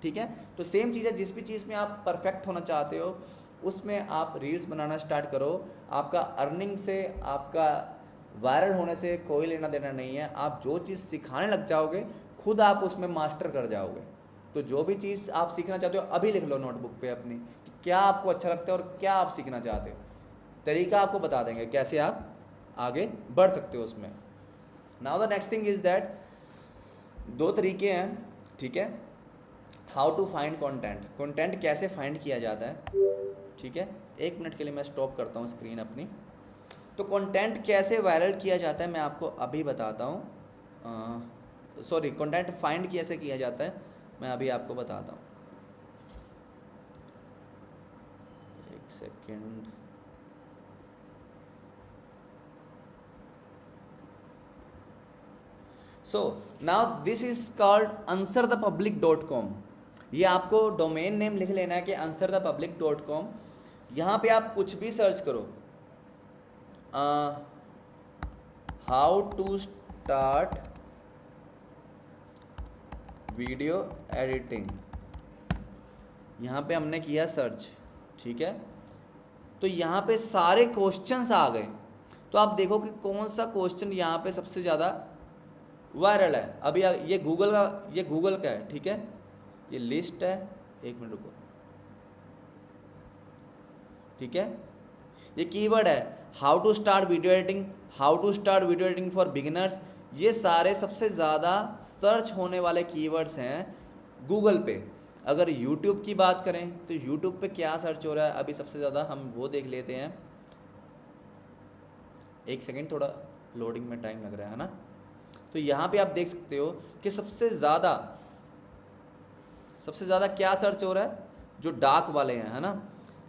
ठीक है। तो सेम चीज़ है, जिस भी चीज़ में आप परफेक्ट होना चाहते हो उसमें आप रील्स बनाना स्टार्ट करो। आपका अर्निंग से, आपका वायरल होने से कोई लेना देना नहीं है। आप जो चीज़ सिखाने लग जाओगे, खुद आप उसमें मास्टर कर जाओगे। तो जो भी चीज़ आप सीखना चाहते हो अभी लिख लो नोटबुक पे अपनी, कि क्या आपको अच्छा लगता है और क्या आप सीखना चाहते हो। तरीका आपको बता देंगे कैसे आप आगे बढ़ सकते हो उसमें। Now the next thing is that 2 तरीके हैं, ठीक है। How to find content, content कैसे फाइंड किया जाता है, ठीक है। 1 मिनट के लिए मैं स्टॉप करता हूँ स्क्रीन अपनी। तो कंटेंट कैसे वायरल किया जाता है मैं आपको अभी बताता हूँ। सॉरी कंटेंट फाइंड कैसे किया जाता है मैं अभी आपको बताता हूँ, एक second. So now this is called answerthepublic.com। ये आपको डोमेन नेम लिख लेना है कि answerthepublic.com। यहाँ पे आप कुछ भी सर्च करो, how to start video editing, यहाँ पे हमने किया सर्च, ठीक है। तो यहाँ पे सारे क्वेश्चंस आ गए, तो आप देखो कि कौन सा क्वेश्चन यहाँ पे सबसे ज़्यादा वायरल है। अभी ये गूगल का है, ठीक है, ये लिस्ट है, एक मिनट रुको, ठीक है। ये कीवर्ड है how to start video editing, how to start video editing for beginners. ये सारे सबसे ज़्यादा सर्च होने वाले कीवर्ड्स हैं गूगल पे। अगर यूट्यूब की बात करें तो यूट्यूब पे क्या सर्च हो रहा है अभी सबसे ज़्यादा, हम वो देख लेते हैं। एक सेकेंड, थोड़ा लोडिंग में टाइम लग रहा है ना। तो यहाँ पे आप देख सकते हो कि सबसे ज़्यादा क्या सर्च हो रहा है, जो डार्क वाले हैं, है ना,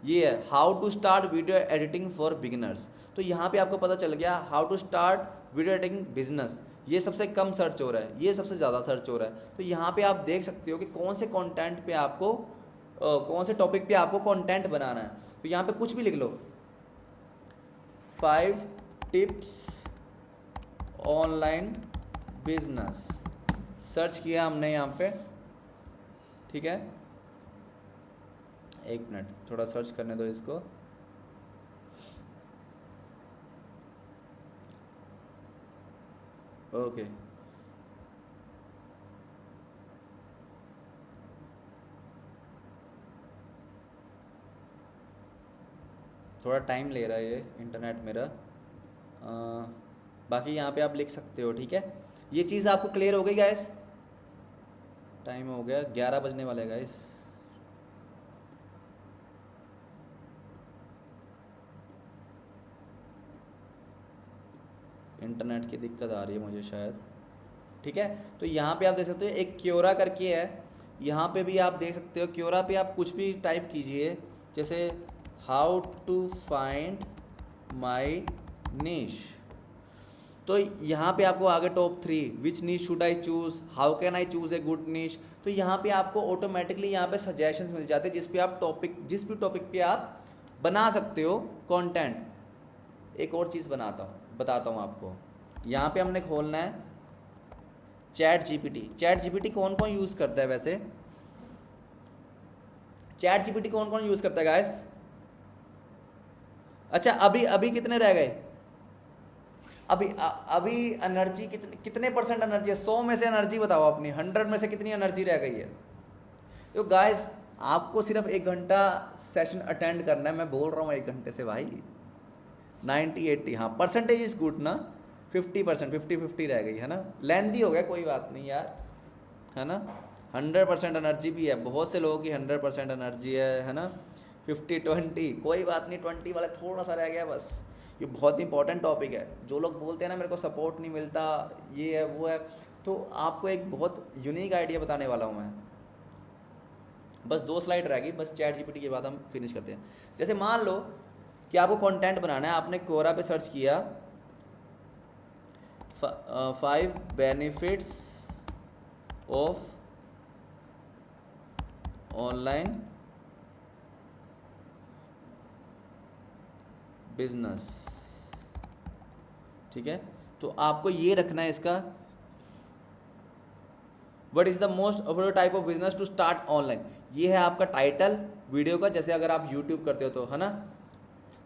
ये है how to start video editing for beginners. तो यहाँ पे आपको पता चल गया how to start video editing business, ये सबसे कम सर्च हो रहा है, ये सबसे ज़्यादा सर्च हो रहा है। तो यहाँ पे आप देख सकते हो कि कौन से कंटेंट पे आपको कौन से टॉपिक पे आपको कंटेंट बनाना है। तो यहाँ पे कुछ भी लिख लो, 5 टिप्स ऑनलाइन बिजनेस, सर्च किया हमने यहाँ पे, ठीक है। एक मिनट, थोड़ा सर्च करने दो इसको। ओके, थोड़ा टाइम ले रहा है ये इंटरनेट मेरा। बाकी यहाँ पे आप लिख सकते हो, ठीक है। ये चीज़ आपको क्लियर हो गई गाइस? टाइम हो गया, 11 बजने वाले गाइस। इंटरनेट की दिक्कत आ रही है मुझे शायद, ठीक है। तो यहाँ पे आप देख सकते हो एक क्योरा करके है, यहाँ पे भी आप देख सकते हो। क्योरा पे आप कुछ भी टाइप कीजिए, जैसे how to find my niche, तो यहाँ पे आपको आगे top 3 which niche should I choose, how can I choose a good niche. तो यहाँ पे आपको ऑटोमेटिकली यहाँ पे सजेशंस मिल जाते हैं जिस भी टॉपिक पे आप बना सकते हो कंटेंट। एक और चीज़ बताता हूँ आपको। यहाँ पे हमने खोलना है चैट जीपीटी कौन कौन यूज़ करता है वैसे? चैट जीपीटी कौन कौन यूज़ करता है गाइस? अच्छा, अभी कितने रह गए? अभी एनर्जी कितने परसेंट एनर्जी है? 100 में से एनर्जी बताओ अपनी, 100 में से कितनी एनर्जी रह गई है? तो गाइस आपको सिर्फ 1 घंटा सेशन अटेंड करना है। मैं बोल रहा हूँ 1 घंटे से भाई 90-80, हाँ परसेंटेज इज गुड ना, 50%, 50-50 रह गई है ना। लेंदी हो गया, कोई बात नहीं यार, है ना। 100% एनर्जी भी है, बहुत से लोगों की 100% एनर्जी है ना। 50-20 कोई बात नहीं, 20 वाले थोड़ा सा रह गया बस। ये बहुत इंपॉर्टेंट टॉपिक है। जो लोग बोलते हैं ना मेरे को सपोर्ट नहीं मिलता, ये है वो है, तो आपको एक बहुत यूनिक आइडिया बताने वाला हूँ मैं। बस 2 स्लाइड रह गई, बस चैट जीपीटी के बाद हम फिनिश करते हैं। जैसे मान लो कि आपको कंटेंट बनाना है, आपने कोरा पे सर्च किया 5 बेनिफिट्स ऑफ ऑनलाइन बिजनेस, ठीक है। तो आपको ये रखना है इसका, what is the most affordable type of business to start online. ये है आपका टाइटल वीडियो का, जैसे अगर आप यूट्यूब करते हो तो, है ना।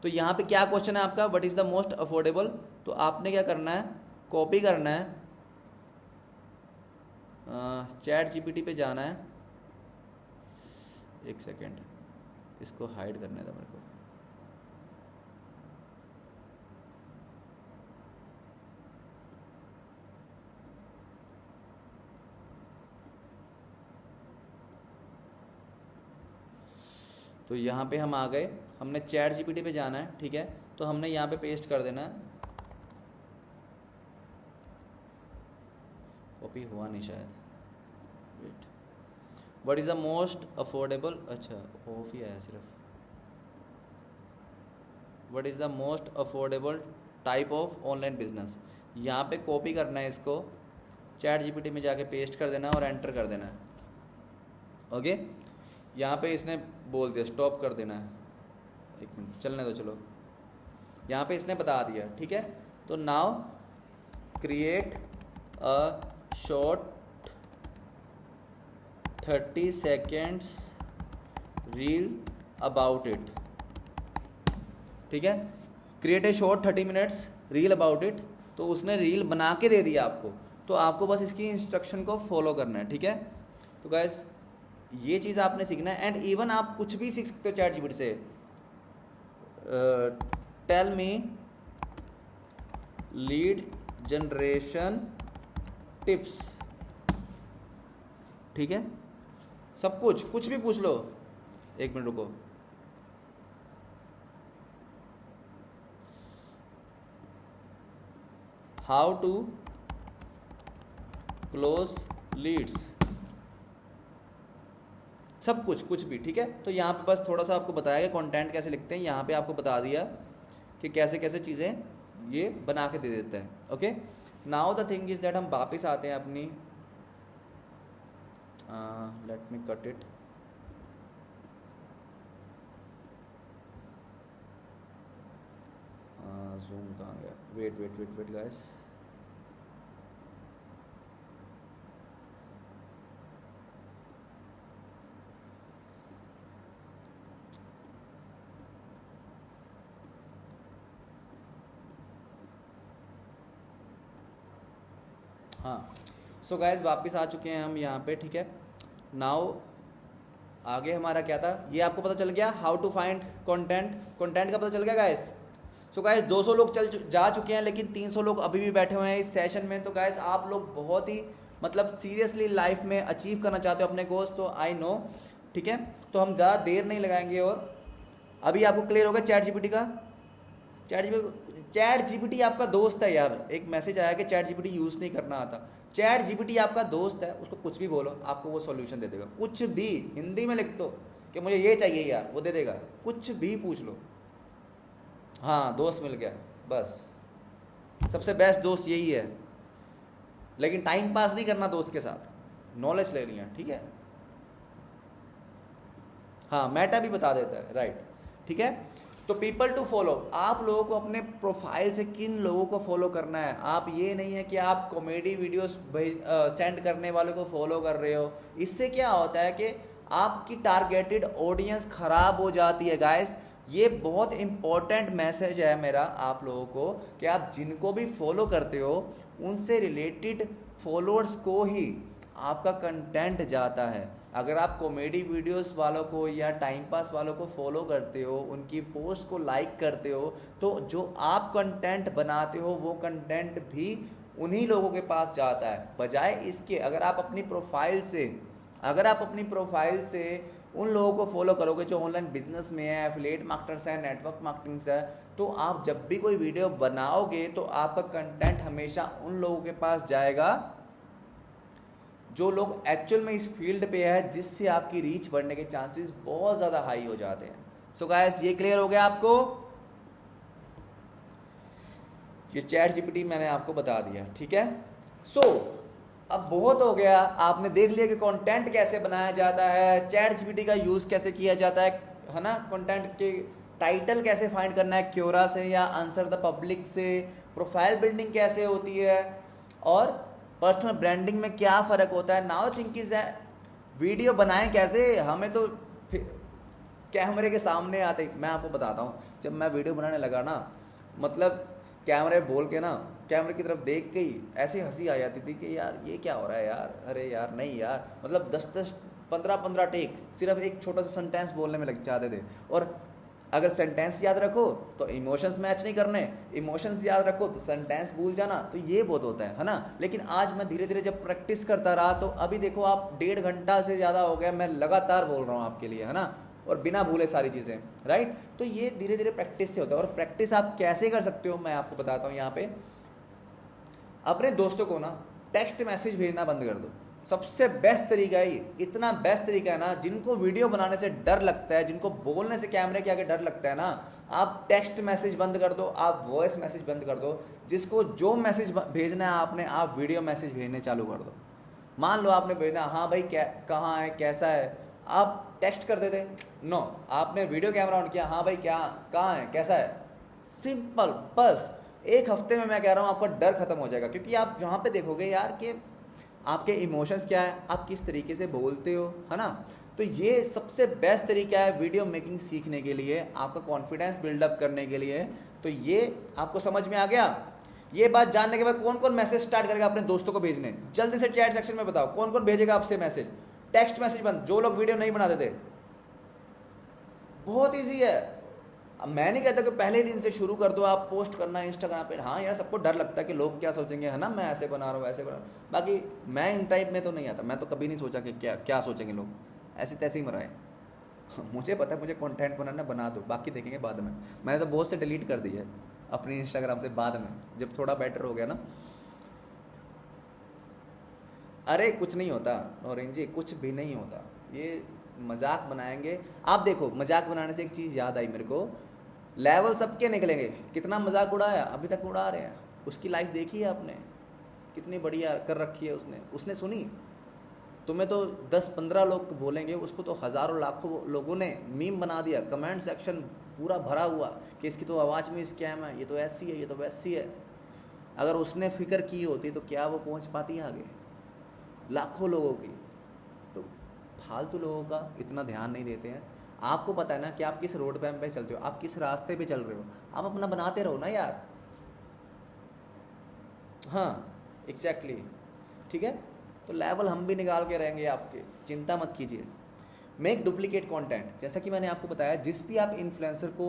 तो यहाँ पे क्या क्वेश्चन है आपका, what is the most affordable. तो आपने क्या करना है, कॉपी करना है, चैट जीपीटी पे जाना है। एक सेकेंड, इसको हाइड करने दो मेरे को। तो यहाँ पे हम आ गए, हमने चैट जीपीटी पे जाना है, ठीक है। तो हमने यहाँ पे पेस्ट कर देना है, कॉपी हुआ नहीं शायद, wait. What is the most affordable, अच्छा ऑफ ही आया सिर्फ। What is the most affordable type of online business, यहाँ पे कॉपी करना है इसको, चैट जीपीटी में जाके पेस्ट कर देना और एंटर कर देना है। ओके, यहाँ पे इसने बोल दिया स्टॉप कर देना है, एक मिनट चलने दो, चलो यहाँ पे इसने बता दिया, ठीक है। तो now create a short 30 seconds reel about it, ठीक है। Create a short 30 minutes reel about it, तो उसने रील बना के दे दिया आपको, तो आपको बस इसकी इंस्ट्रक्शन को फॉलो करना है, ठीक है। तो गाइस ये चीज़ आपने सीखना है, एंड इवन आप कुछ भी सीख सकते हो चैट जीपीटी से। Tell me lead generation tips, ठीक है, सब कुछ भी पूछ लो। एक मिनट रुको, हाउ टू क्लोज लीड्स, सब कुछ भी, ठीक है। तो यहाँ पे बस थोड़ा सा आपको बताया कि कंटेंट कैसे लिखते हैं, यहाँ पे आपको बता दिया कि कैसे कैसे चीज़ें ये बना के दे देते हैं। Okay, now the thing is that हम वापस आते हैं अपनी, let me cut it, zoom कहाँ गया, वेट गाइस, हाँ। सो गाइस वापस आ चुके हैं हम यहाँ पे, ठीक है। नाउ आगे हमारा क्या था, ये आपको पता चल गया हाउ टू फाइंड कंटेंट का पता चल गया गाइस। सो गाइस 200 लोग जा चुके हैं, लेकिन 300 लोग अभी भी बैठे हुए हैं इस सेशन में। तो गाइस आप लोग बहुत ही मतलब सीरियसली लाइफ में अचीव करना चाहते हो अपने गोल्स, तो आई नो, ठीक है। तो हम ज़्यादा देर नहीं लगाएंगे, और अभी आपको क्लियर होगा चैट जीपीटी का। चैट जीपीटी आपका दोस्त है यार, एक मैसेज आया कि चैट जीपीटी यूज़ नहीं करना आता। चैट जीपीटी आपका दोस्त है, उसको कुछ भी बोलो आपको वो सॉल्यूशन दे देगा, कुछ भी। हिंदी में लिख दो कि मुझे ये चाहिए यार, वो दे देगा, कुछ भी पूछ लो। हाँ, दोस्त मिल गया, बस सबसे बेस्ट दोस्त यही है। लेकिन टाइम पास नहीं करना दोस्त के साथ, नॉलेज लेनी है, ठीक है। हाँ, मेटा भी बता देता है, राइट, ठीक है। तो पीपल टू फॉलो, आप लोगों को अपने प्रोफाइल से किन लोगों को फॉलो करना है। आप ये नहीं है कि आप कॉमेडी वीडियोस सेंड करने वालों को फॉलो कर रहे हो। इससे क्या होता है कि आपकी टारगेटेड ऑडियंस खराब हो जाती है गाइस। ये बहुत इंपॉर्टेंट मैसेज है मेरा आप लोगों को कि आप जिनको भी फॉलो करते हो उनसे रिलेटेड फॉलोअर्स को ही आपका कंटेंट जाता है। अगर आप कॉमेडी वीडियोस वालों को या टाइम पास वालों को फॉलो करते हो, उनकी पोस्ट को लाइक करते हो, तो जो आप कंटेंट बनाते हो वो कंटेंट भी उन्हीं लोगों के पास जाता है। बजाय इसके अगर आप अपनी प्रोफाइल से उन लोगों को फॉलो करोगे जो ऑनलाइन बिजनेस में है, एफिलिएट मार्केटर्स है, नेटवर्क मार्केटिंग है, तो आप जब भी कोई वीडियो बनाओगे तो आपका कंटेंट हमेशा उन लोगों के पास जाएगा जो लोग एक्चुअल में इस फील्ड पे है, जिससे आपकी रीच बढ़ने के चांसेस बहुत ज़्यादा हाई हो जाते हैं। सो गाइस ये क्लियर हो गया आपको। ये चैट जीपीटी मैंने आपको बता दिया, ठीक है। सो अब बहुत हो गया, आपने देख लिया कि कंटेंट कैसे बनाया जाता है, चैट जीपीटी का यूज़ कैसे किया जाता है ना। कंटेंट के टाइटल कैसे फाइंड करना है, क्योरा से या आंसर द पब्लिक से, प्रोफाइल बिल्डिंग कैसे होती है, और पर्सनल ब्रांडिंग में क्या फ़र्क होता है। नाउ थिंक इज वीडियो बनाएं कैसे। हमें तो कैमरे के सामने आते, मैं आपको बताता हूँ, जब मैं वीडियो बनाने लगा ना, मतलब कैमरे बोल के ना, कैमरे की तरफ देख के ही ऐसे हंसी आ जाती थी कि यार ये क्या हो रहा है यार, अरे यार नहीं यार, मतलब 10-10 15-15 टेक सिर्फ एक छोटा सा सेंटेंस बोलने में लग जाते थे। और अगर सेंटेंस याद रखो तो इमोशंस मैच नहीं करने, इमोशंस याद रखो तो सेंटेंस भूल जाना, तो ये बहुत होता है ना। लेकिन आज मैं धीरे धीरे जब प्रैक्टिस करता रहा तो अभी देखो आप 1.5 घंटा से ज़्यादा हो गया मैं लगातार बोल रहा हूँ आपके लिए, है ना, और बिना भूले सारी चीज़ें, राइट। तो ये धीरे धीरे प्रैक्टिस से होता है। और प्रैक्टिस आप कैसे कर सकते हो मैं आपको बताता हूँ। यहाँ पे अपने दोस्तों को ना टेक्स्ट मैसेज भेजना बंद कर दो। सबसे बेस्ट तरीका है ये, इतना बेस्ट तरीका है ना, जिनको वीडियो बनाने से डर लगता है, जिनको बोलने से कैमरे के आगे डर लगता है ना, आप टेक्स्ट मैसेज बंद कर दो, आप वॉइस मैसेज बंद कर दो। जिसको जो मैसेज भेजना है आपने, आप वीडियो मैसेज भेजने चालू कर दो। मान लो आपने भेजना, हाँ भाई क्या कहाँ है कैसा है, आप टेक्स्ट कर देते, नो आपने वीडियो कैमरा ऑन किया, हाँ भाई क्या कहाँ है कैसा है, सिंपल। बस एक हफ्ते में मैं कह रहा हूँ आपका डर खत्म हो जाएगा, क्योंकि आप जहाँ पे देखोगे यार कि आपके इमोशंस क्या है, आप किस तरीके से बोलते हो, है ना। तो ये सबसे बेस्ट तरीका है वीडियो मेकिंग सीखने के लिए, आपका कॉन्फिडेंस बिल्डअप करने के लिए। तो ये आपको समझ में आ गया। ये बात जानने के बाद कौन कौन मैसेज स्टार्ट करेगा अपने दोस्तों को भेजने, जल्दी से चैट सेक्शन में बताओ कौन कौन भेजेगा आपसे मैसेज। टेक्स्ट मैसेज बंद, जो लोग वीडियो नहीं बनाते थे। बहुत ईजी है। अब मैं नहीं कहता कि पहले दिन से शुरू कर दो आप पोस्ट करना इंस्टाग्राम पे। हाँ यार, सबको डर लगता है कि लोग क्या सोचेंगे, है ना, मैं ऐसे बना रहा हूँ वैसे बना रहा हूँ। बाकी मैं इन टाइप में तो नहीं आता, मैं तो कभी नहीं सोचा कि क्या क्या सोचेंगे लोग, ऐसे तैसे ही मराए। मुझे पता है मुझे कंटेंट बनाना, बना दो, बाकी देखेंगे बाद में। मैंने तो बहुत से डिलीट कर दिए अपनी इंस्टाग्राम से बाद में, जब थोड़ा बेटर हो गया ना। अरे कुछ नहीं होता नौरीन जी, कुछ भी नहीं होता, ये मजाक बनाएंगे। आप देखो, मजाक बनाने से एक चीज़ याद आई मेरे को, लेवल सबके निकलेंगे। कितना मजाक उड़ाया, अभी तक उड़ा रहे हैं। उसकी लाइफ देखी है आपने, कितनी बढ़िया कर रखी है उसने सुनी। तुम्हें तो 10-15 लोग बोलेंगे, उसको तो हज़ारों लाखों लोगों ने मीम बना दिया, कमेंट सेक्शन पूरा भरा हुआ कि इसकी तो आवाज़ में स्कैम है, ये तो ऐसी है, ये तो वैसी है। अगर उसने फिक्र की होती तो क्या वो पहुंच पाती है आगे लाखों लोगों की। तो फालतू लोगों का इतना ध्यान नहीं देते हैं। आपको पता है ना कि आप किस रोड पे चलते हो, आप किस रास्ते पे चल रहे हो, आप अपना बनाते रहो ना यार। हाँ एग्जैक्टली, ठीक है। तो लेवल हम भी निकाल के रहेंगे आपके, चिंता मत कीजिए। मेक डुप्लीकेट कंटेंट, जैसा कि मैंने आपको बताया, जिस भी आप इन्फ्लुएंसर को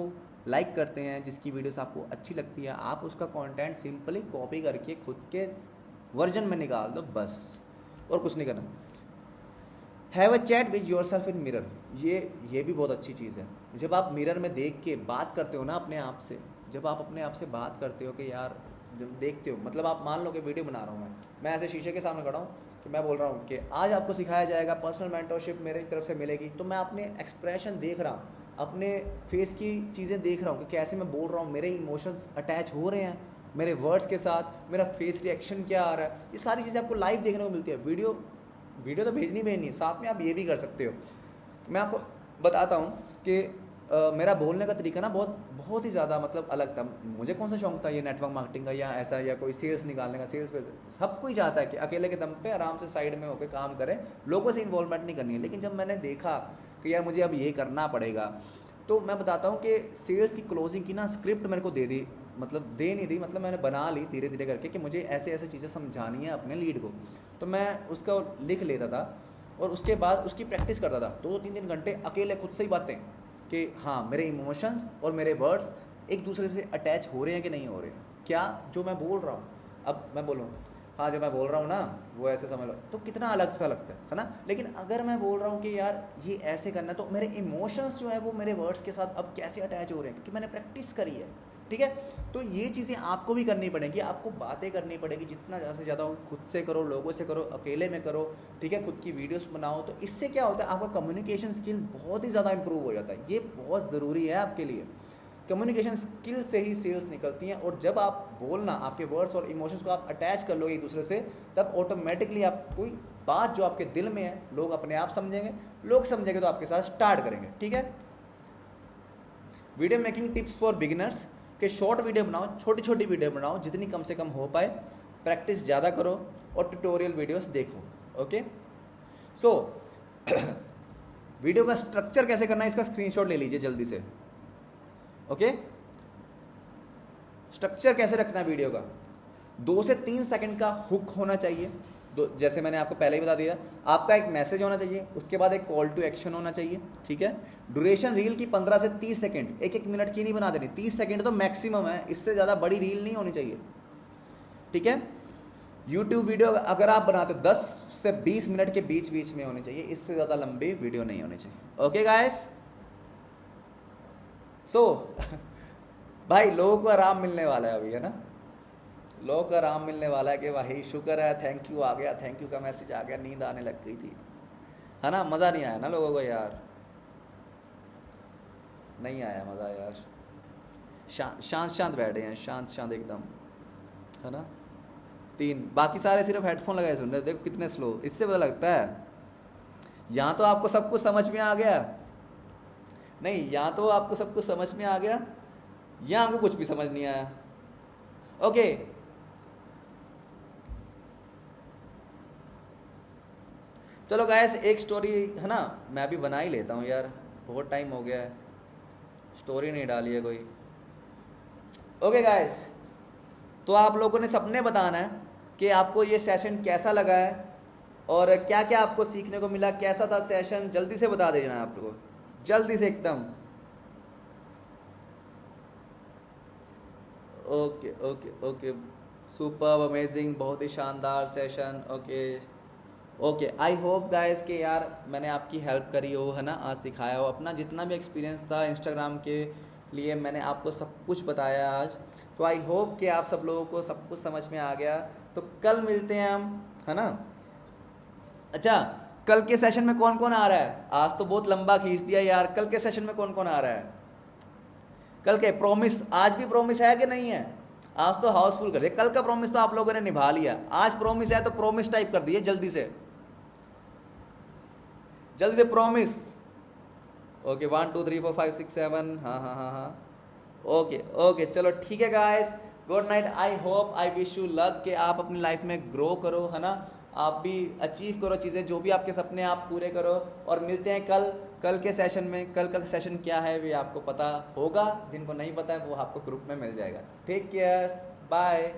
लाइक करते हैं, जिसकी वीडियोस आपको अच्छी लगती है, आप उसका कंटेंट सिंपली कॉपी करके खुद के वर्जन में निकाल दो बस, और कुछ नहीं करना। Have a chat with your self in mirror, ये भी बहुत अच्छी चीज़ है। जब आप मिरर में देख के बात करते हो ना अपने आप से, जब आप अपने आप से बात करते हो कि यार, जब देखते हो, मतलब आप मान लो कि वीडियो बना रहा हूँ मैं ऐसे शीशे के सामने खड़ा हूँ कि मैं बोल रहा हूँ कि आज आपको सिखाया जाएगा, पर्सनल मेंटरशिप मेरी तरफ से मिलेगी। तो मैं अपने एक्सप्रेशन देख रहा हूँ, अपने फेस की चीज़ें देख रहा हूँ कि कैसे मैं बोल रहा हूँ, मेरे इमोशंस अटैच हो रहे हैं मेरे वर्ड्स के साथ, मेरा फेस रिएक्शन क्या आ रहा है, ये सारी चीज़ें आपको लाइव देखने को मिलती है। वीडियो तो भेजनी है, साथ में आप ये भी कर सकते हो। मैं आपको बताता हूँ कि मेरा बोलने का तरीका ना बहुत ही ज़्यादा मतलब अलग था। मुझे कौन सा शौक था ये नेटवर्क मार्केटिंग का या ऐसा, या कोई सेल्स निकालने का। सेल्स पे सब कोई चाहता है कि अकेले के दम पे आराम से साइड में होकर काम करें, लोगों से इन्वॉल्वमेंट नहीं करनी है। लेकिन जब मैंने देखा कि यार मुझे अब ये करना पड़ेगा, तो मैं बताता हूँ कि सेल्स की क्लोजिंग की ना स्क्रिप्ट मेरे को दे नहीं दी, मतलब मैंने बना ली धीरे धीरे करके कि मुझे ऐसे ऐसे चीज़ें समझानी है अपने लीड को। तो मैं उसका लिख लेता था और उसके बाद उसकी प्रैक्टिस करता था 2-3 घंटे अकेले खुद से ही बातें, कि हाँ मेरे इमोशंस और मेरे वर्ड्स एक दूसरे से अटैच हो रहे हैं कि नहीं हो रहे हैं, क्या जो मैं बोल रहा हूँ, अब मैं बोलूँ हाँ जो मैं बोल रहा हूँ ना वो ऐसे समझ लो, तो कितना अलग सा लगता है ना। लेकिन अगर मैं बोल रहा हूँ कि यार ये ऐसे करना है, तो मेरे इमोशंस जो है वो मेरे वर्ड्स के साथ अब कैसे अटैच हो रहे हैं, क्योंकि मैंने प्रैक्टिस करी है, ठीक है। तो ये चीज़ें आपको भी करनी पड़ेगी, आपको बातें करनी पड़ेगी, जितना ज़्यादा से ज़्यादा खुद से करो, लोगों से करो, अकेले में करो, ठीक है। खुद की वीडियोस बनाओ, तो इससे क्या होता है आपका कम्युनिकेशन स्किल बहुत ही ज़्यादा इंप्रूव हो जाता है। ये बहुत ज़रूरी है आपके लिए। कम्युनिकेशन स्किल से ही सेल्स निकलती हैं, और जब आप बोलना, आपके वर्ड्स और इमोशंस को आप अटैच कर लोगे एक दूसरे से, तब ऑटोमेटिकली आप कोई बात जो आपके दिल में है लोग अपने आप समझेंगे, लोग समझेंगे तो आपके साथ स्टार्ट करेंगे, ठीक है। Video making tips for beginners के शॉर्ट वीडियो बनाओ, छोटी छोटी वीडियो बनाओ, जितनी कम से कम हो पाए, प्रैक्टिस ज़्यादा करो और ट्यूटोरियल वीडियोस देखो, ओके। सो वीडियो का स्ट्रक्चर कैसे करना है इसका स्क्रीनशॉट ले लीजिए जल्दी से, ओके। स्ट्रक्चर कैसे रखना है वीडियो का, 2 से 3 सेकंड का हुक होना चाहिए, जैसे मैंने आपको पहले ही बता दिया। आपका एक मैसेज होना चाहिए, उसके बाद एक कॉल टू एक्शन होना चाहिए, ठीक है। ड्यूरेशन रील की 15 से 30 सेकंड, 1-1 मिनट की नहीं बना देनी, 30 सेकंड तो मैक्सिमम है, इससे ज़्यादा बड़ी रील नहीं होनी चाहिए, ठीक है। यूट्यूब वीडियो अगर आप बनाते हो 10 से 20 मिनट के बीच बीच में होनी चाहिए, इससे ज़्यादा लंबी वीडियो नहीं होनी चाहिए, ओके गाइस। सो भाई लोगों को आराम मिलने वाला है अभी, है ना। लोग को आराम मिलने वाला है कि भाई शुक्र है, थैंक यू आ गया, थैंक यू का मैसेज आ गया, नींद आने लग गई थी, है ना। मज़ा नहीं आया ना लोगों को यार, नहीं आया मज़ा यार। शांत शांत शांत बैठे हैं, शांत शांत एकदम, है ना। 3 बाकी सारे सिर्फ हेडफोन लगाए सुन रहे, देखो कितने स्लो, इससे पता लगता है यहाँ तो आपको सब कुछ समझ में आ गया, नहीं यहाँ तो आपको सब कुछ समझ में आ गया, यहाँ आपको कुछ भी समझ नहीं आया। ओके चलो गाइस, एक स्टोरी है ना, मैं भी बना ही लेता हूँ यार, बहुत टाइम हो गया है, स्टोरी नहीं डाली है कोई। ओके गाइस, तो आप लोगों ने सबने बताना है कि आपको ये सेशन कैसा लगा है और क्या क्या आपको सीखने को मिला, कैसा था सेशन, जल्दी से बता देना आप लोगों, जल्दी से एकदम। Okay okay okay, super amazing, बहुत ही शानदार session. Okay okay, I hope guys कि यार मैंने आपकी हेल्प करी हो, है ना, आज सिखाया हो, अपना जितना भी एक्सपीरियंस था इंस्टाग्राम के लिए मैंने आपको सब कुछ बताया आज। तो आई होप कि आप सब लोगों को सब कुछ समझ में आ गया। तो कल मिलते हैं हम, है ना। अच्छा, कल के सेशन में कौन कौन आ रहा है? आज तो बहुत लंबा खींच दिया यार, कल के सेशन में कौन कौन आ रहा है? कल के प्रॉमिस, आज भी प्रॉमिस है कि नहीं है? आज तो हाउसफुल कर दिया, कल का प्रॉमिस तो आप लोगों ने निभा लिया, आज प्रॉमिस है तो प्रॉमिस टाइप कर दिए जल्दी से, जल्दी से प्रॉमिस। ओके 1 2 3 4 5 6 7, हाँ हाँ हाँ हाँ, ओके ओके, चलो ठीक है guys, good night. I hope, I wish you luck कि आप अपनी लाइफ में ग्रो करो, है ना, आप भी अचीव करो चीज़ें, जो भी आपके सपने आप पूरे करो। और मिलते हैं कल के सेशन में। कल का सेशन क्या है वे आपको पता होगा, जिनको नहीं पता है वो आपको ग्रुप में मिल जाएगा। Take care, bye.